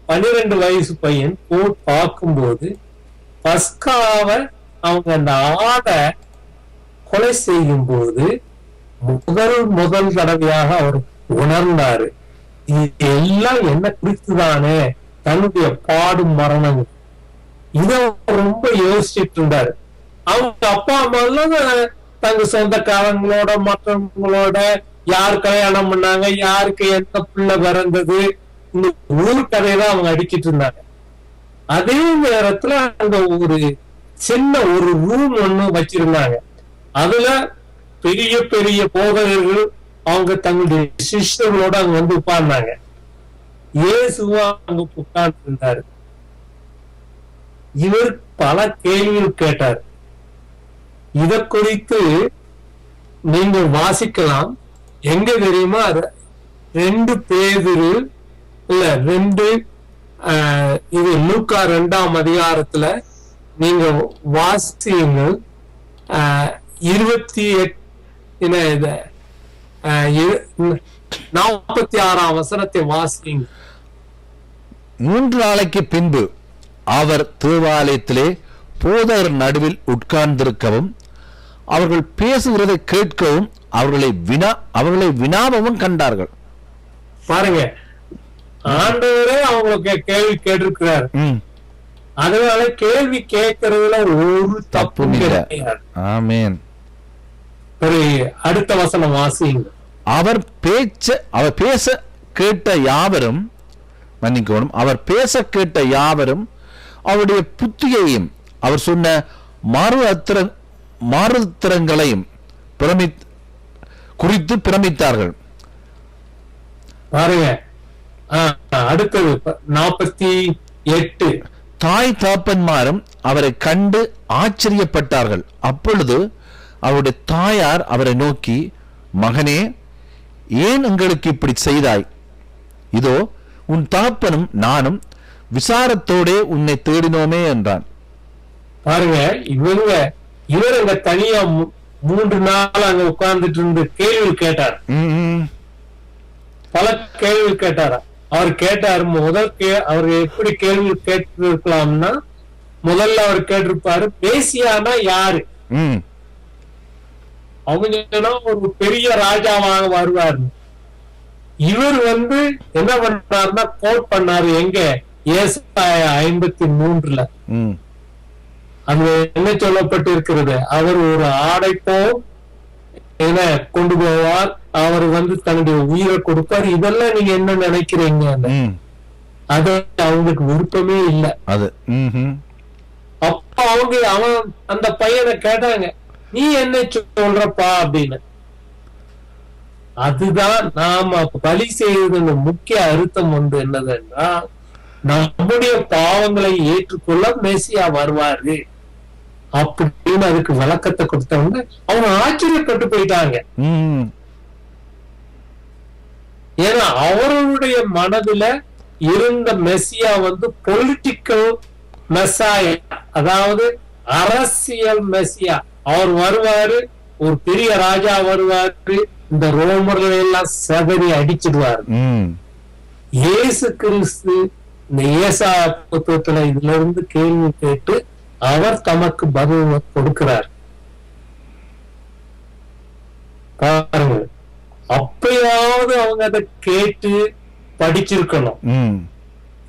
12 வயசு பையன் போய் பார்க்கும்போது பஸ்காவை அவங்க அந்த ஆடை கொலை செய்யும் போது முதல் தடவையாக அவர் உணர்ந்தாரு, இது எல்லாம் என்ன குறித்துதானே, தன்னுடைய பாடும் மரணம். இத ரொம்ப யோசிச்சுட்டு இருந்தாரு. அவங்க அப்பா அம்மா எல்லாம் தங்க சொந்தக்காரங்களோட மற்றவங்களோட யார் கல்யாணம் பண்ணாங்க, யாருக்கு எந்த பிள்ளை பிறந்தது, இந்த ஊர் கதையெல்லாம் அவங்க அடிச்சிட்டு இருந்தாங்க. அதே நேரத்துல அங்க ஒரு சின்ன ஒரு ரூம் ஒண்ணு வச்சிருந்தாங்க. அதுல பெரிய பெரிய போதகர்கள் அவங்க தங்களுடைய சிஷ்யர்களோட அங்க வந்து உட்கார்ந்தாங்க. இயேசுவா அங்க உட்கார்ந்து இருந்தாரு. இவர் பல கேள்விகள் கேட்டார். இத குறித்து நீங்க வாசிக்கலாம். எங்க தெரியுமா? 2 பேதுரு இல்ல 2 இது லூக்கா 2ஆம் அதிகாரத்துல நீங்க வாசியுங்கள். 46ஆம் வசனத்தை வாசிங்க. 3 நாளைக்கு பின்பு அவர் தேவாலயத்திலே போதகர் நடுவில் உட்கார்ந்திருக்கவும் அவர்கள் பேசுகிறதை கேட்கவும் அவர்களை வினாவும் கண்டார்கள். பாருங்க, ஆண்டவரே அவங்களுக்கு கேள்வி கேட்டிருக்கிறார். அதனால கேள்வி கேட்கறதுல ஒரு தப்பும் கிடையாது. ஆமென். அடுத்த வசனம் வாசிங்க. அவர் பேச கேட்ட யாவரும், மன்னிக்கணும், அவர் பேச கேட்ட யாவரும் அவருடைய புத்தியையும் அவர் சொன்ன மாறுத்திரங்களையும் குறித்து பிரமித்தார்கள். பாருங்க, அடுத்தது 48. தாய் தாப்பன்மாரும் அவரை கண்டு ஆச்சரியப்பட்டார்கள். அப்பொழுது அவருடைய தாயார் அவரை நோக்கி, மகனே, ஏன் எங்களுக்கு இப்படி செய்தாய்? இதோ உன் தாப்பனும் நானும் விசாரத்தோடே உன்னை தேடினோமே என்றான். பாருங்க, இவர் அங்க தனியா 3 நாள் அங்க உட்கார்ந்துட்டு இருந்து கேள்வி கேட்டார். பல கேள்வி கேட்டாரா? அவர் கேட்டார். அவர் எப்படி கேள்வி கேட்டிருக்கலாம்னா, முதல்ல அவர் கேட்டிருப்பாரு, மேசியானா யாரு? அவங்க ஒரு பெரிய ராஜாவாக வருவார். இவர் என்ன பண்ணாருன்னா கோட் பண்ணாரு. எங்க? ஏசாயா 53ல அங்க என்ன சொல்லப்பட்டு இருக்கிறது? அவர் ஒரு ஆடைப்போ என்ன கொண்டு போவார், அவர் தன்னுடைய உயிரை கொடுப்பார். இதெல்லாம் நீங்க என்ன நினைக்கிறீங்க? அது அவங்களுக்கு விருப்பமே இல்லை. அப்ப அவன் அந்த பையனை கேட்டாங்க, நீ என்ன சொல்றப்பா அப்படின்னு. அதுதான் நாம பலி செய்வதன் முக்கிய அர்த்தம் என்னதுன்னா, நம்முடைய பாவங்களை ஏற்றுக்கொள்ள மேசியா வருவாரு அப்படின்னு அதுக்கு விளக்கத்தை கொடுத்தவங்க அவங்க ஆச்சரியப்பட்டு போயிட்டாங்க. ஏன்னா அவருடைய மனதுல இருந்த மெசியா பொலிட்டிக்கல் மெசாயா, அதாவது அரசியல் மெசியா. அவர் வருவாரு, ஒரு பெரிய ராஜா வருவாரு, இந்த ரோமர்கள் எல்லாம் செதறி அடிச்சிடுவாரு. இயேசு கிறிஸ்து இந்த ஏசாயா புத்தகத்துல இதுல இருந்து கேள்வி கேட்டு அவர் தமக்கு பதில் கொடுக்கிறார். பாருங்க, அப்பயாவது அவங்க அதை கேட்டு படிச்சிருக்கணும்.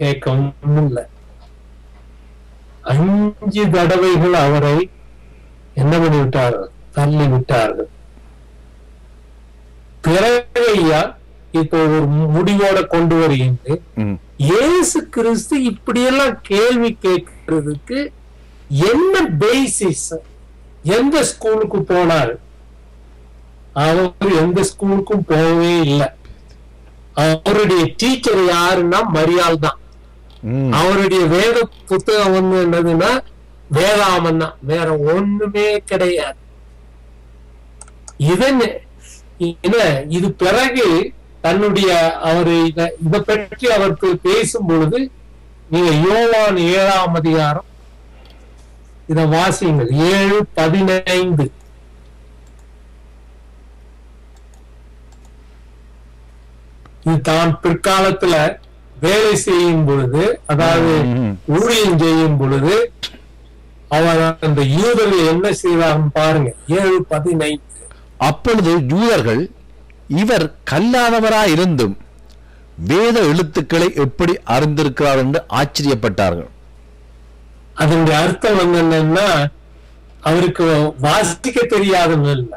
கேட்கவும் இல்லை. 5 தடவைகள் அவரை என்ன பண்ணி விட்டார்கள்? தள்ளி விட்டார்கள். பிறகு ஐயா இப்போ ஒரு முடிவோட கொண்டு வருகின்றேன். இயேசு கிறிஸ்து இப்படியெல்லாம் கேள்வி கேட்கறதுக்கு என்ன பேசிஸ்? எந்த ஸ்கூலுக்கு போனாரு? அவர் எந்த ஸ்கூலுக்கும் போகவே இல்லை. அவருடைய டீச்சர் யாருன்னா மரியாள் தான். அவருடைய வேத புத்தகம் என்னதுன்னா வேதாமன் தான், வேற ஒண்ணுமே கிடையாது. இது பிறகு தன்னுடைய அவரு இத பற்றி அவருக்கு பேசும் பொழுது நீங்க யோவான் 7ஆம் அதிகாரம் இத வாசியுங்கள். 7:15. இது தான் பிற்காலத்துல வேலை செய்யும் பொழுது, அதாவது ஊழியம் செய்யும் பொழுது அவர் அந்த யூதர்கள் என்ன செய்வாங்க பாருங்க. 7:15. அப்பொழுது யூதர்கள், இவர் கல்லாதவராயிருந்தும் வேத எழுத்துக்களை எப்படி அறிந்திருக்கிறார் என்று ஆச்சரியப்பட்டார்கள். அதனுடைய அர்த்தம் வந்து என்னன்னா, அவருக்கு வாசிக்க தெரியாதுன்னு இல்ல,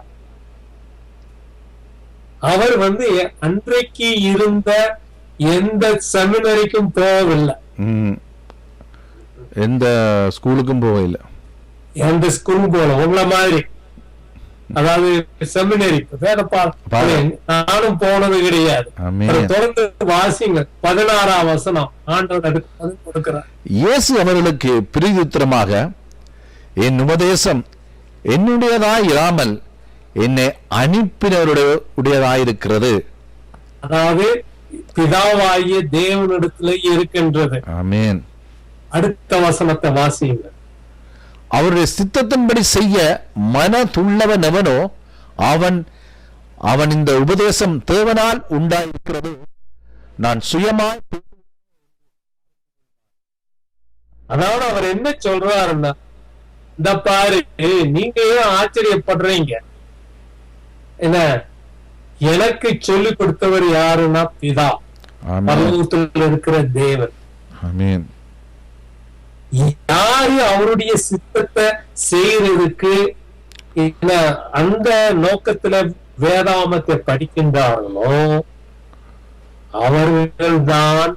அவர் வந்து அன்றைக்கு இருந்த எந்த செமினரிக்கும் போகவில்லை, எந்த ஸ்கூலுக்கும் போகவில்லை, எந்த ஸ்கூலும் போல உங்களை மாதிரி. அதாவது செமினரி வேத நானும் போனது கிடையாது. தொடர்ந்து வாசிங்க 16ஆம் வசனம் ஆண்டவர் கொடுக்கிறார். இயேசு அவர்களுக்கு பிரதியுத்தரமாக, என் உபதேசம் என்னுடையதாய் இராமல் என்னை அனுப்பினருடையதாயிருக்கிறது. அதாவது பிதாவாகிய தேவனிடத்திலே இருக்கின்றது. ஆமென். அடுத்த வசனத்தை வாசிங்க. அவருடைய சித்தத்தின்படி செய்ய மனதுள்ளவன் எவனோ அவன் இந்த உபதேசம் தேவனால் உண்டாயிருக்கிறது, நான் சுயமாய். அதாவது அவர் என்ன சொல்றாருன்னா, இந்த பாரு, நீங்க ஏன் ஆச்சரியப்படுறீங்க, என்ன எனக்கு சொல்லிக் கொடுத்தவர் யாருன்னா பிதா, பரலோகத்தில் இருக்கிற தேவன். ஆமென். யாரு அவருடைய சித்தத்தை செய்யறதுக்கு அந்த நோக்கத்துல வேதாமத்தை படிக்கின்றார்களோ அவர்கள் தான்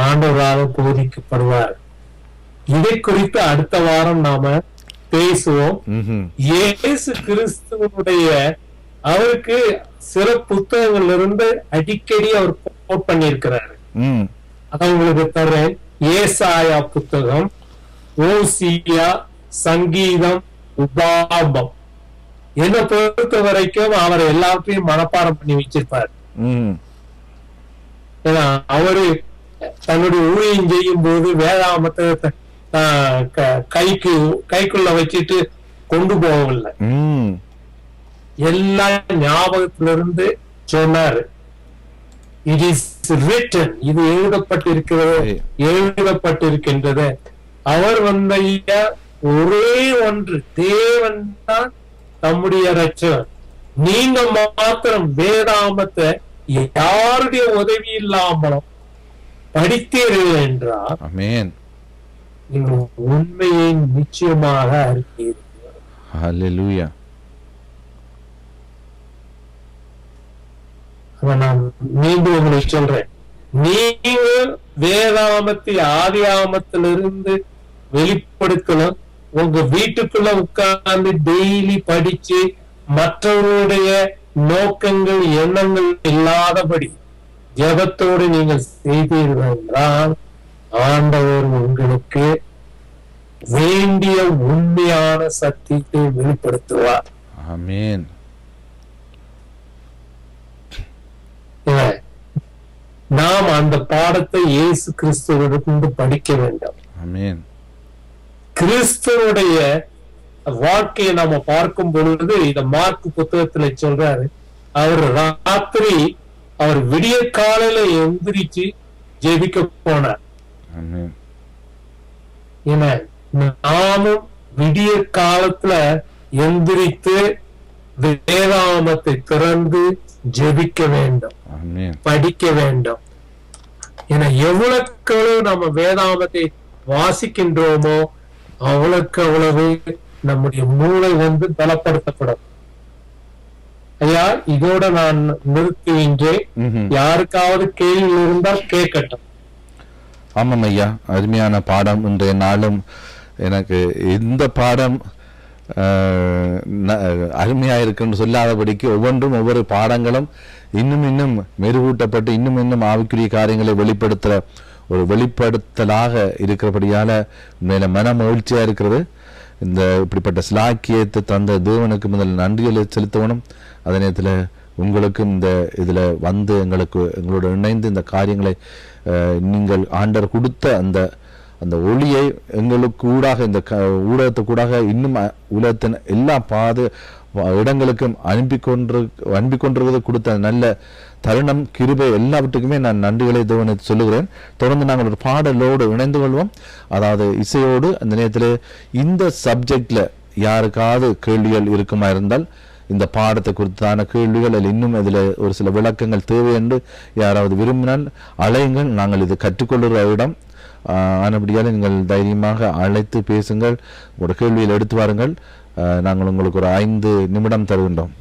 ஆண்டவராக போதிக்கப்படுவார். இதை குறித்து அடுத்த வாரம் நாம பேசுவோம். இயேசு கிறிஸ்துவனுடைய அவருக்கு சில புத்தகங்கள்ல இருந்து அடிக்கடி அவர் கோட் பண்ணியிருக்கிறாரு. அதான் உங்களுக்கு தர்றேன். ஏசாயா புத்தகம், ஓசியா, சங்கீதம், உபாகமம். என்னை பொறுத்த வரைக்கும் அவர் எல்லாத்தையும் மனப்பாடம் பண்ணி வச்சிருப்பார். ஏன்னா அவரு தன்னுடைய ஊழியம் செய்யும் போது வேதாமத்தை கைக்குள்ள வச்சுட்டு கொண்டு போகவில்லை, எல்லா ஞாபகத்திலிருந்து சொன்னாரு. It is written, இது எழுதப்பட்டிருக்கின்றது. அவர் வந்த ஒரே ஒன்று, தேவன் தான் தம்முடைய ரட்சகர். நீங்க மாத்திரம் வேதாமத்தை யாருடைய உதவி இல்லாமலும் படித்தீர்கள் என்றால் நீங்கள் உண்மையை நிச்சயமாக அறிவீர்கள். ஹல்லேலூயா. நான் மீண்டும் உங்களுக்கு சொல்றேன், நீங்க வேதாமத்தை ஆதியாமத்திலிருந்து வெளிப்படுத்தணும். உங்க வீட்டுக்குள்ள உட்கார்ந்து டெய்லி படிச்சு மற்றவருடைய நோக்கங்கள் எண்ணங்கள் இல்லாதபடி ஜெபத்தோடு நீங்கள் செய்தீர்கள் என்றால் ஆண்டவர் உங்களுக்கு வேண்டிய உண்மையான சத்தியத்தை வெளிப்படுத்துவார். ஆமென். நாம் அந்த பாடத்தை இயேசு கிறிஸ்துவிலிருந்து படிக்க வேண்டும். ஆமென். கிறிஸ்துவனுடைய வாழ்க்கையை நாம பார்க்கும் பொழுது இந்த மார்க் புத்தகத்துல சொல்றாரு, அவர் ராத்திரி அவர் விடிய காலையில எந்திரிச்சு ஜெபிக்க போனார். ஏன்னா நாமும் விடிய காலத்துல எந்திரித்து வேதாமத்தை திறந்து ஜெபிக்க வேண்டும், படிக்க வேண்டும். ஏன்னா எவ்வளவுக்கு நம்ம வேதாமத்தை வாசிக்கின்றோமோ அவ்வளவுக்கு அவ்வளவு நம்முடைய மூளை பலப்படுத்தப்படும். ஐயா, இதோட நான் நிறுத்துகின்றேன். யாருக்காவது கேள்வி இருந்தால் கேட்கட்டும். ஆமாம் ஐயா, அருமையான பாடம். இன்றைய நாளும் எனக்கு இந்த பாடம் அருமையா இருக்குன்னு சொல்லாதபடிக்கு ஒவ்வொன்றும் ஒவ்வொரு பாடங்களும் இன்னும் இன்னும் மெருகூட்டப்பட்டு இன்னும் இன்னும் ஆவிக்குரிய காரியங்களை வெளிப்படுத்துற ஒரு வெளிப்படுத்தலாக இருக்கிறபடியால மேல மன மகிழ்ச்சியா இருக்கிறது. இந்த இப்படிப்பட்ட சிலாக்கியத்தை தந்த தேவனுக்கு முதல் நன்றிகளை செலுத்தணும். அதே நேரத்தில் உங்களுக்கும் இந்த இதில் வந்து எங்களோட இணைந்து இந்த காரியங்களை நீங்கள் ஆண்டவர் கொடுத்த அந்த ஒளியை எங்களுக்கு ஊடாக இந்த ஊடகத்துக்கூடாக இன்னும் உலகத்தின் எல்லா இடங்களுக்கும் அனுப்பி கொண்டிருக்கிறது கொடுத்த நல்ல தருணம், கிருபை எல்லாவற்றுக்குமே நான் நன்றிகளை தேவனை சொல்லுகிறேன். தொடர்ந்து நாங்கள் ஒரு பாடலோடு இணைந்து கொள்வோம், அதாவது இசையோடு. அந்த நேரத்தில் இந்த சப்ஜெக்ட்ல யாருக்காவது கேள்விகள் இருக்குமா இருந்தால் இந்த பாடத்தை குறித்தான கேள்விகள் அதில் இன்னும் இதில் ஒரு சில விளக்கங்கள் தேவை என்று யாராவது விரும்பினால் அழையுங்கள். நாங்கள் இது கற்றுக்கொள்கிற இடம். ஆனபடியால் நீங்கள் தைரியமாக அழைத்து பேசுங்கள், உங்களோட கேள்வியில் எடுத்து வாருங்கள். நாங்கள் உங்களுக்கு ஒரு 5 நிமிடம் தருகின்றோம்.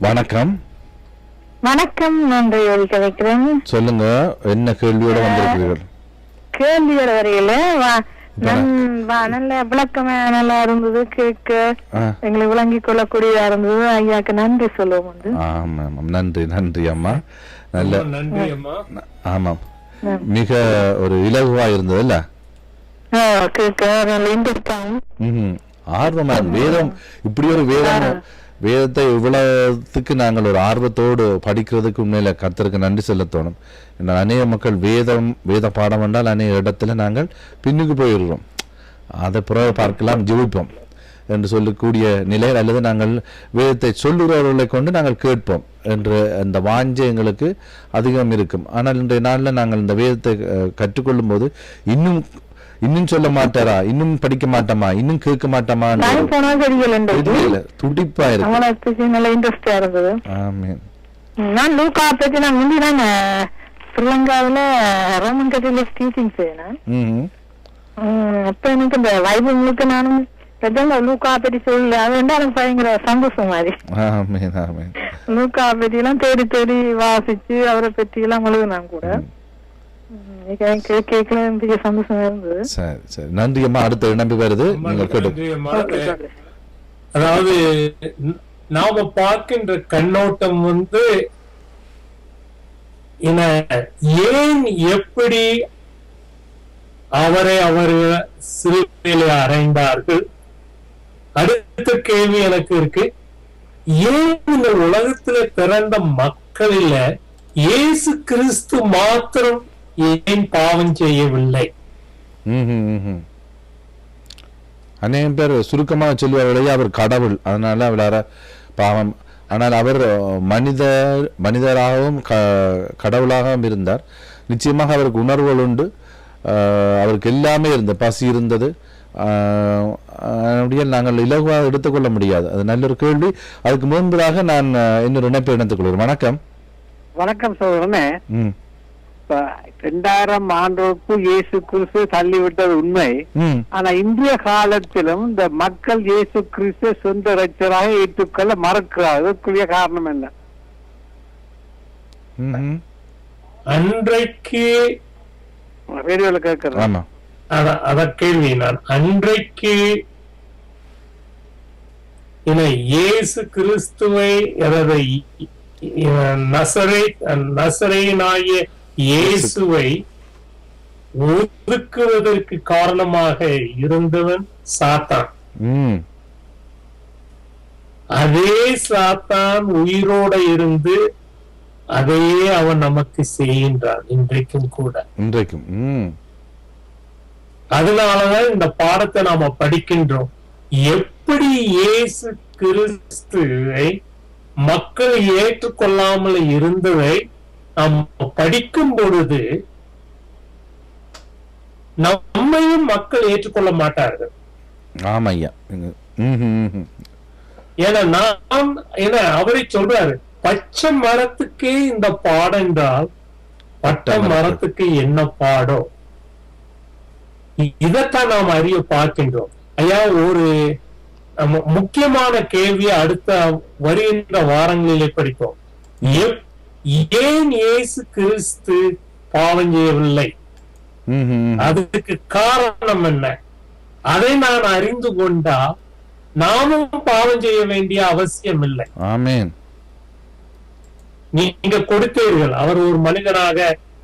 வணக்கம். வணக்கம், நன்றி கதைக்கிறேன். சொல்லுங்க, என்ன கேள்வியோட வந்திருக்கிறீர்கள்? கேள்வியோட வரையில நல்ல விளக்கமா நல்லா இருந்தது, கேட்க எங்களை விளங்கிக் கொள்ளக்கூடியதா இருந்தது. ஐயாக்கு நன்றி சொல்லுவோம் வந்து. ஆமாம், நன்றி நன்றி அம்மா. நல்ல நன்றி அம்மா. ஆமாம், மிக ஒரு இலகுவா இருந்தது இல்ல? கேட்க நல்ல இன்ட்ரெஸ்டாகும், ஆர்வமா. வேதம் இப்படி ஒரு வேதத்தை இவ்வளவுக்கு நாங்கள் ஒரு ஆர்வத்தோடு படிக்கிறதுக்கு உண்மையில கர்த்தருக்கு நன்றி செலுத்தணும். அநேக மக்கள் வேத பாடம் என்றால் அநேக இடத்துல நாங்கள் பின்னுக்கு போயிடுறோம். அதை பிறகு பார்க்கலாம், ஜெபிப்போம் என்று சொல்லக்கூடிய நிலை, அல்லது நாங்கள் வேதத்தை சொல்லுகிறவர்களை கொண்டு நாங்கள் கேட்போம் என்று அந்த வாஞ்சை எங்களுக்கு அதிகம் இருக்கும். ஆனால் இன்றைய நாளில் நாங்கள் இந்த வேதத்தை கற்றுக்கொள்ளும் போது இன்னும் சொல்ல மாட்டாரா, இன்னும் படிக்க மாட்டோமா, இன்னும் கேட்க மாட்டோமா, துடிப்பா இருக்கு. நல்ல இன்ட்ரெஸ்டா இருந்தது. நான் லூக்கா பத்தி நான் முந்திதான் ஸ்ரீலங்காவில ரோமன் கத்தோலிக் டீச்சிங் செய்யணும். அப்ப எனக்கு இந்த பைபிள் முழுக்க நானும் லூக்கா பத்தி சொல்லல, அது வந்து எனக்கு பயங்கர சந்தோஷம் மாதிரி. லூக்கா பத்தி எல்லாம் தேடி தேடி வாசிச்சு அவரை பத்தி எல்லாம் எழுதுனாங்க கூட. நன்றி அம்மா. அடுத்த நம்பி வருது. அதாவது நாம பார்க்கின்ற கண்ணோட்டம் வந்து ஏன் எப்படி அவர்கள் சிலுவையிலே அறைந்தார்கள். அடுத்த கேள்வி எனக்கு இருக்கு, ஏன் இந்த உலகத்துல பிறந்த மக்களில இயேசு கிறிஸ்து மாத்திரம் ஏன் பாவம் செய்யவில்லை? அநேகம் பேர் சுருக்கமாக சொல்லுவார்களே, அவர் கடவுள், அதனால அவரார பாவம். ஆனால் அவர் மனிதராகவும் கடவுளாகவும் இருந்தார். நிச்சயமாக அவருக்கு உணர்வுகள் உண்டு, அவருக்கு எல்லாமே இருந்தது, பசி இருந்தது. நாங்கள் இலகுவாக எடுத்துக்கொள்ள முடியாது. அது நல்ல ஒரு கேள்வி. அதுக்கு முன்பதாக நான் இன்னொரு இணைப்பை இணைத்துக் கொள்கிறேன். வணக்கம். வணக்கம் சோதரனே. 2000 ஆண்டுக்கு இயேசு கிறிஸ்து தள்ளிவிட்டது உண்மை. ஆனா இந்திய காலத்திலும் இந்த மக்கள் இயேசு கிறிஸ்து சொந்த இரட்சகராக ஏற்றுக்கொள்ள மறுக்கிறார்கள். காரணம் என்ன? அன்றைக்கு ரேடியோல கேட்கிறேன். அத கேள்வி நான் அன்றைக்கு இயேசு கிறிஸ்துவை நசரேயனாகிய இயேசுவை ஒதுக்குவதற்கு காரணமாக இருந்தவன் சாத்தான். அதே சாத்தான் உயிரோட இருந்து அதையே அவன் நமக்கு செய்கின்றான் இன்றைக்கும் கூட. அதனாலதான் இந்த பாடத்தை நாம படிக்கின்றோம். எப்படி இயேசு கிறிஸ்துவை மக்கள் ஏற்றுக்கொள்ளாமல் இருந்ததை நாம் படிக்கும் பொழுது நம்மையும் மக்கள் ஏற்றுக்கொள்ள மாட்டார்கள். ஏன்னா அவரை சொல்றாரு, பச்சை மரத்துக்கே இந்த பாடம் என்றால் பட்டை மரத்துக்கு என்ன பாடம்? இதைத்தான் நாம் அறிய பார்க்கின்றோம். ஐயா, ஒரு முக்கியமான கேள்வியை அடுத்த வருகின்ற வாரங்களிலே படிப்போம். ஏன் இயேசு கிறிஸ்து பாவம் செய்யவில்லை. அதுக்கு காரணம் என்ன? அதை நான் அறிந்து கொண்டா நாமும் பாவம் செய்ய வேண்டிய அவசியம் இல்லை. ஆமென். நீங்க கொடுத்தீர்கள் அவர் ஒரு மனிதனாக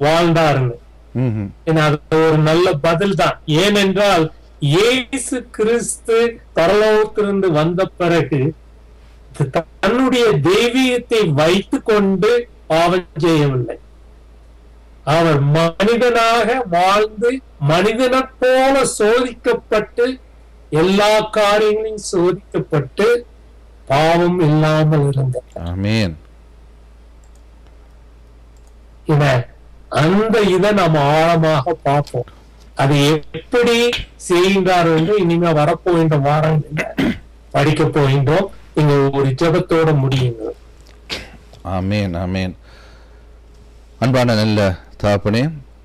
வாழ்ந்தாருன்னு. அது ஒரு நல்ல பதில் தான். ஏனென்றால் இயேசு கிறிஸ்து பரலோகத்திலிருந்து வந்த பிறகு தன்னுடைய தெய்வீகத்தை வைத்துக் கொண்டு பாவம் செய்யவில்லை. அவர் மனிதனாக வாழ்ந்து மனிதனை போல சோதிக்கப்பட்டு எல்லா காரியங்களையும் சோதிக்கப்பட்டு பாவம் இல்லாமல் இருந்தார். ஆமென். அந்த இதை நம்ம ஆழமாக பார்ப்போம். அதை எப்படி செய்கின்றார் என்று இனிமே வரப்போகின்ற வாரங்கள் படிக்க போகின்றோம். நீங்க ஒரு ஜெபத்தோட முடியுங்க. ஆமென், ஆமென். அன்பான நல்ல தகப்பனே,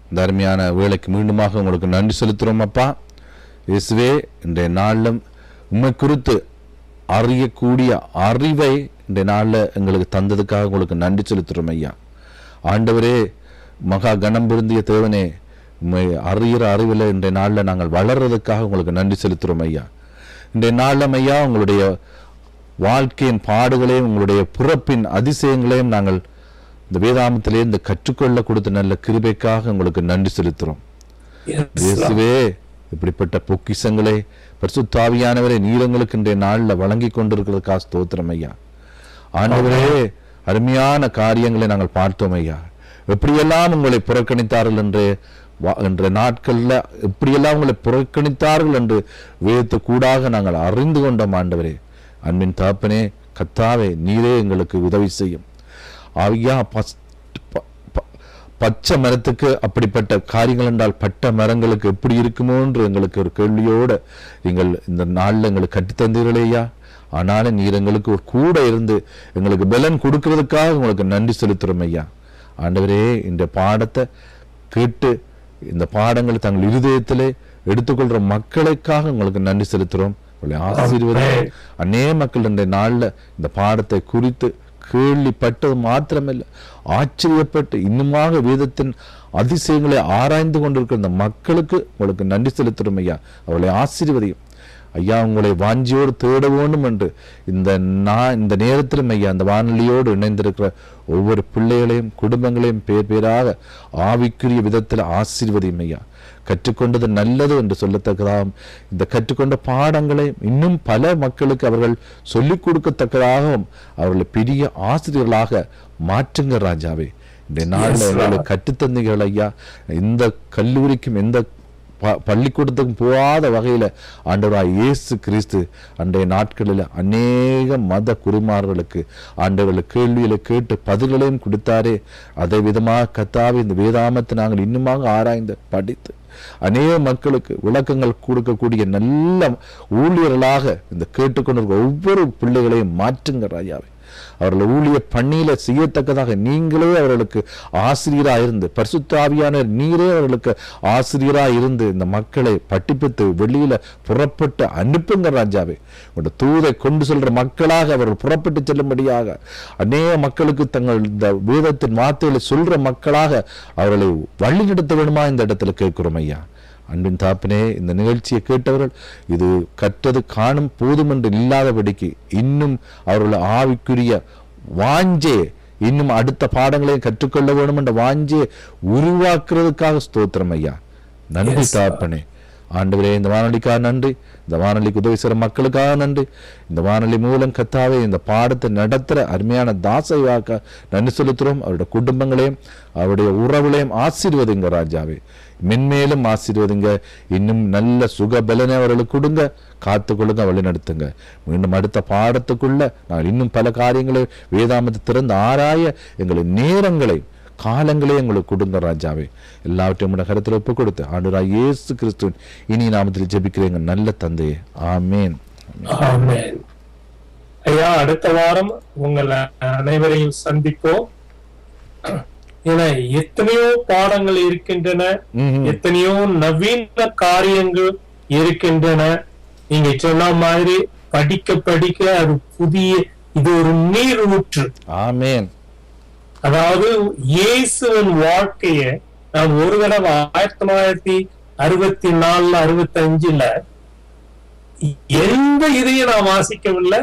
இந்த அருமையான வேலைக்கு மீண்டுமாக உங்களுக்கு நன்றி செலுத்துறோம் அப்பா. இயேசுவே, இன்றைய நாளிலும் உண்மை குறித்து அறியக்கூடிய அறிவை இன்றைய நாளில் எங்களுக்கு தந்ததுக்காக உங்களுக்கு நன்றி செலுத்துறோம் ஐயா. ஆண்டவரே, மகா கணம் பொருந்திய தேவனே, உண்மை அறிகிற அறிவில் இன்றைய நாளில் நாங்கள் வளர்றதுக்காக உங்களுக்கு நன்றி செலுத்துறோம் ஐயா. இன்றைய நாளில் ஐயா உங்களுடைய வாழ்க்கையின் பாடுகளையும் உங்களுடைய பிறப்பின் அதிசயங்களையும் நாங்கள் இந்த வேதாமத்திலே இந்த கற்றுக்கொள்ள கொடுத்த நல்ல கிருபைக்காக உங்களுக்கு நன்றி செலுத்துறோம். இயேசுவே, இப்படிப்பட்ட பொக்கிஷங்களை பரிசுத்த ஆவியானவரே நீரங்களுக்கு இன்றைய நாளில் வழங்கி கொண்டிருக்கிறதுக்காக ஸ்தோத்திரம் ஐயா. ஆண்டவரே, அருமையான காரியங்களை நாங்கள் பார்த்தோம் ஐயா. எப்படியெல்லாம் உங்களை புறக்கணித்தார்கள் என்ற நாட்கள்ல எப்படியெல்லாம் உங்களை புறக்கணித்தார்கள் என்று வேதத்து கூடாக நாங்கள் அறிந்து கொண்டோம். ஆண்டவரே, அன்பின் தகப்பனே, கர்த்தாவே, நீரே எங்களுக்கு உதவி செய்யும் ஐயா. பச்சை மரத்துக்கு அப்படிப்பட்ட காரியங்கள் என்றால் பட்ட மரங்களுக்கு எப்படி இருக்குமோ என்று எங்களுக்கு ஒரு கேள்வியோடு நீங்கள் இந்த நாளில் எங்களுக்கு கட்டித்தந்தீர்களேயா. ஆனாலும் நீர் எங்களுக்கு ஒரு கூட இருந்து எங்களுக்கு பலன் கொடுக்கறதுக்காக உங்களுக்கு நன்றி செலுத்துறோம் ஐயா. ஆண்டவரே, இந்த பாடத்தை கேட்டு இந்த பாடங்களை தங்கள் இருதயத்திலே எடுத்துக்கொள்ற மக்களுக்காக உங்களுக்கு நன்றி செலுத்துறோம். ஆசீர்வாதம். அநேக மக்கள் இந்த நாள்ல இந்த பாடத்தை குறித்து கேள்விப்பட்டது மாத்திரமில்லை, ஆச்சரியப்பட்டு இன்னுமாக வேதத்தின் அதிசயங்களை ஆராய்ந்து கொண்டிருக்கிற இந்த மக்களுக்கு உங்களுக்கு நன்றி செலுத்துறோம் ஐயா. அவர்களை ஆசீர்வதியும் ஐயா. உங்களை வாஞ்சியோடு தேட வேண்டும் என்று இந்த நேரத்திலும் ஐயா அந்த வானொலியோடு இணைந்திருக்கிற ஒவ்வொரு பிள்ளைகளையும் குடும்பங்களையும் பேர் பேராக ஆவிக்குரிய விதத்தில் ஆசீர்வதியும் ஐயா. கற்றுக்கொண்டது நல்லது என்று சொல்லத்தக்கதாகவும் இந்த கற்றுக்கொண்ட பாடங்களை இன்னும் பல மக்களுக்கு அவர்கள் சொல்லிக் கொடுக்கத்தக்கதாகவும் அவர்களை பெரிய ஆசிரியர்களாக மாற்றுங்க ராஜாவே. இந்த நாளில் அவர்களை கற்றுத்தந்தீர்கள் ஐயா. இந்த கல்லூரிக்கும் எந்த பள்ளிக்கூடத்துக்கும் போகாத வகையில ஆண்டவராய் இயேசு கிறிஸ்து அன்றைய நாட்களில் அநேக மத குருமார்களுக்கு ஆண்டவர்கள் கேள்வியில கேட்டு பதில்களையும் கொடுத்தாரே. அதே விதமாக கர்த்தாவே, இந்த வேதாமத்தை நாங்கள் இன்னுமாக ஆராய்ந்து படித்து அநேக மக்களுக்கு விளக்கங்கள் கொடுக்கக்கூடிய நல்ல ஊழியர்களாக இந்த கேட்டுக்கொண்டிருக்க ஒவ்வொரு பிள்ளைகளையும் மாற்றுங்க ராஜாவே. அவர்கள் ஊழிய பணியில செய்யத்தக்கதாக நீங்களே அவர்களுக்கு ஆசிரியராக இருந்து, பரிசுத்த ஆவியானவர் நீரே அவர்களுக்கு ஆசிரியராக இருந்து இந்த மக்களை படிப்பித்து வெளியில புறப்பட்டு அனுப்புங்க ராஜாவே. உங்களுடைய தூதை கொண்டு செல்ற மக்களாக அவர்கள் புறப்பட்டு செல்லும்படியாக அநேக மக்களுக்கு தங்கள் இந்த வேதத்தின் வார்த்தைகளை சொல்ற மக்களாக அவர்களை வழிநடத்த வேணுமா இந்த இடத்துல கேட்கிறோம் ஐயா. அன்பின் தாப்பனே, இந்த நிகழ்ச்சியை கேட்டவர்கள் இது கற்றது காணும் போதும் என்று இல்லாதபடிக்கு இன்னும் அவர்கள் ஆவிக்குரிய வாஞ்சே இன்னும் அடுத்த பாடங்களையும் கற்றுக்கொள்ள வேண்டும் என்ற வாஞ்சே உருவாக்குறதுக்காக ஸ்தோத்திரம் ஐயா. நன்றி தாப்பனே. ஆண்டவரே, இந்த வானொலிக்காக நன்றி, இந்த வானொலிக்கு உதவி செய்கிற மக்களுக்காக நன்றி. இந்த வானொலி மூலம் கர்த்தாவே இந்த பாடத்தை நடத்துகிற அருமையான தாசைவாக்க நன்றி செலுத்துகிறோம். அவருடைய குடும்பங்களையும் அவருடைய உறவுகளையும் ஆசீர்வதிங்க ராஜாவே. மென்மேலும் ஆசீர்வதிங்க. இன்னும் நல்ல சுகபலனை அவர்களுக்கு கொடுங்க, காத்து கொள்ளுங்க, வழி நடத்துங்க. மீண்டும் அடுத்த பாடத்துக்குள்ள நான் இன்னும் பல காரியங்களை வேதாமத்தை திறந்து ஆராய எங்களை நேரங்களை காலங்களே எங்களுக்கு கொடுங்க ராஜாவே. எல்லாவற்றையும் கருத்தில் ஒப்பு கொடுத்து ஆண்டவராகிய இயேசு கிறிஸ்துவின் இனி நாமத்தில் ஜெபிக்கிறேங்க நல்ல தந்தையே. ஆமேன். ஆமென். ஐயா, அடுத்த வாரம் உங்களை அனைவரையும் சந்திப்போம். ஏன்னா எத்தனையோ பாடங்கள் இருக்கின்றன, எத்தனையோ நவீன காரியங்கள் இருக்கின்றன. நீங்க சொன்ன மாதிரி படிக்க படிக்க அது புதிய, இது ஒரு நீர் ஊற்று. ஆமென். அதாவது இயேசுவின் வாழ்க்கைய நான் ஒரு தடவை 1964 65 எந்த இதையும் நான் வாசிக்கவில்லை.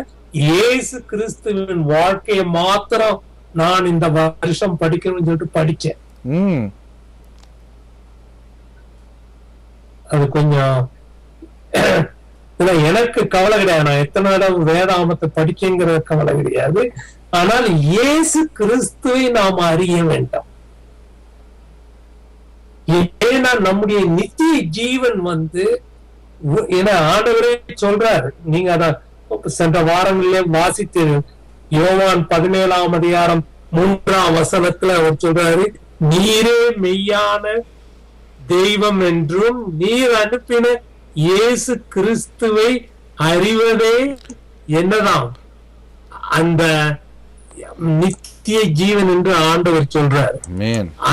இயேசு கிறிஸ்துவின் வாழ்க்கையை மாத்திரம் நான் இந்த வருஷம் படிக்கணும்னு சொல்லிட்டு படிச்சேன். அது கொஞ்சம் எனக்கு கவலை கிடையாது, நான் எத்தனை இடம் வேதாமத்தை படிக்கங்கிற கவலை கிடையாது. ஆனால் இயேசு கிறிஸ்துவை நாம் அறிய வேண்டும். ஏன்னா நம்முடைய நித்திய ஜீவன் ஏன்னா ஆண்டவரே சொல்றாரு, நீங்க அதான் சென்ற வாரங்களிலே வாசித்தீர்கள். யோவான் 17ஆம் அதிகாரம் 3ஆம் வசனத்துல அவர் சொல்றாரு, நீரே மெய்யான தெய்வம் என்றும் நீர் அனுப்பின இயேசு கிறிஸ்துவை அறிவதே என்னதான் அந்த நித்திய ஜீவன் என்று ஆண்டவர் சொல்றார்.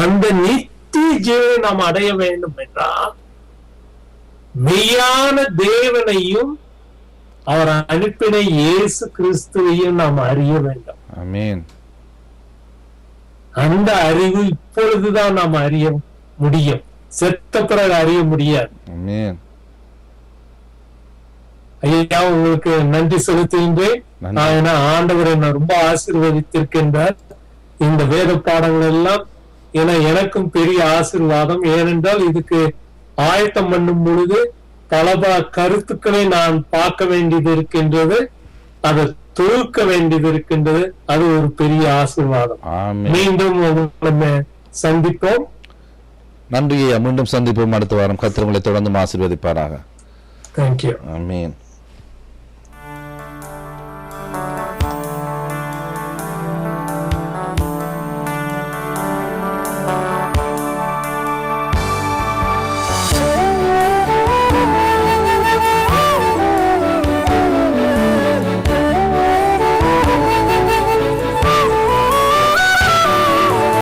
அந்த நித்திய ஜீவனை நாம் அடைய வேண்டும் என்றால் மெய்யான தேவனையும் அவர் அனுப்பின இயேசு கிறிஸ்துவையும் நாம் அறிய வேண்டும். அந்த அறிவு இப்பொழுதுதான் நாம் அறிய முடியும், செத்த பிறகு அறிய முடியாது. ஐயா, உங்களுக்கு நன்றி செலுத்துகின்றேன். ஏன்னா ஆண்டவர் என்ன ரொம்ப ஆசீர்வதித்திருக்கின்றார் இந்த வேத பாடங்கள் எல்லாம். ஏன்னா எனக்கும் பெரிய ஆசீர்வாதம். ஏனென்றால் இதுக்கு ஆயத்தம் பண்ணும் பொழுது பல கருத்துக்களை நான் பார்க்க வேண்டியது இருக்கின்றது, அதை தொகுக்க வேண்டியது இருக்கின்றது. அது ஒரு பெரிய ஆசீர்வாதம். மீண்டும் சந்திப்போம். நன்றி. மீண்டும் சந்திப்போம் அடுத்த வாரம். கர்த்தர் உங்களை தொடர்ந்து ஆசீர்வதிப்பாராக. தேங்க்யூ. ஆமென்.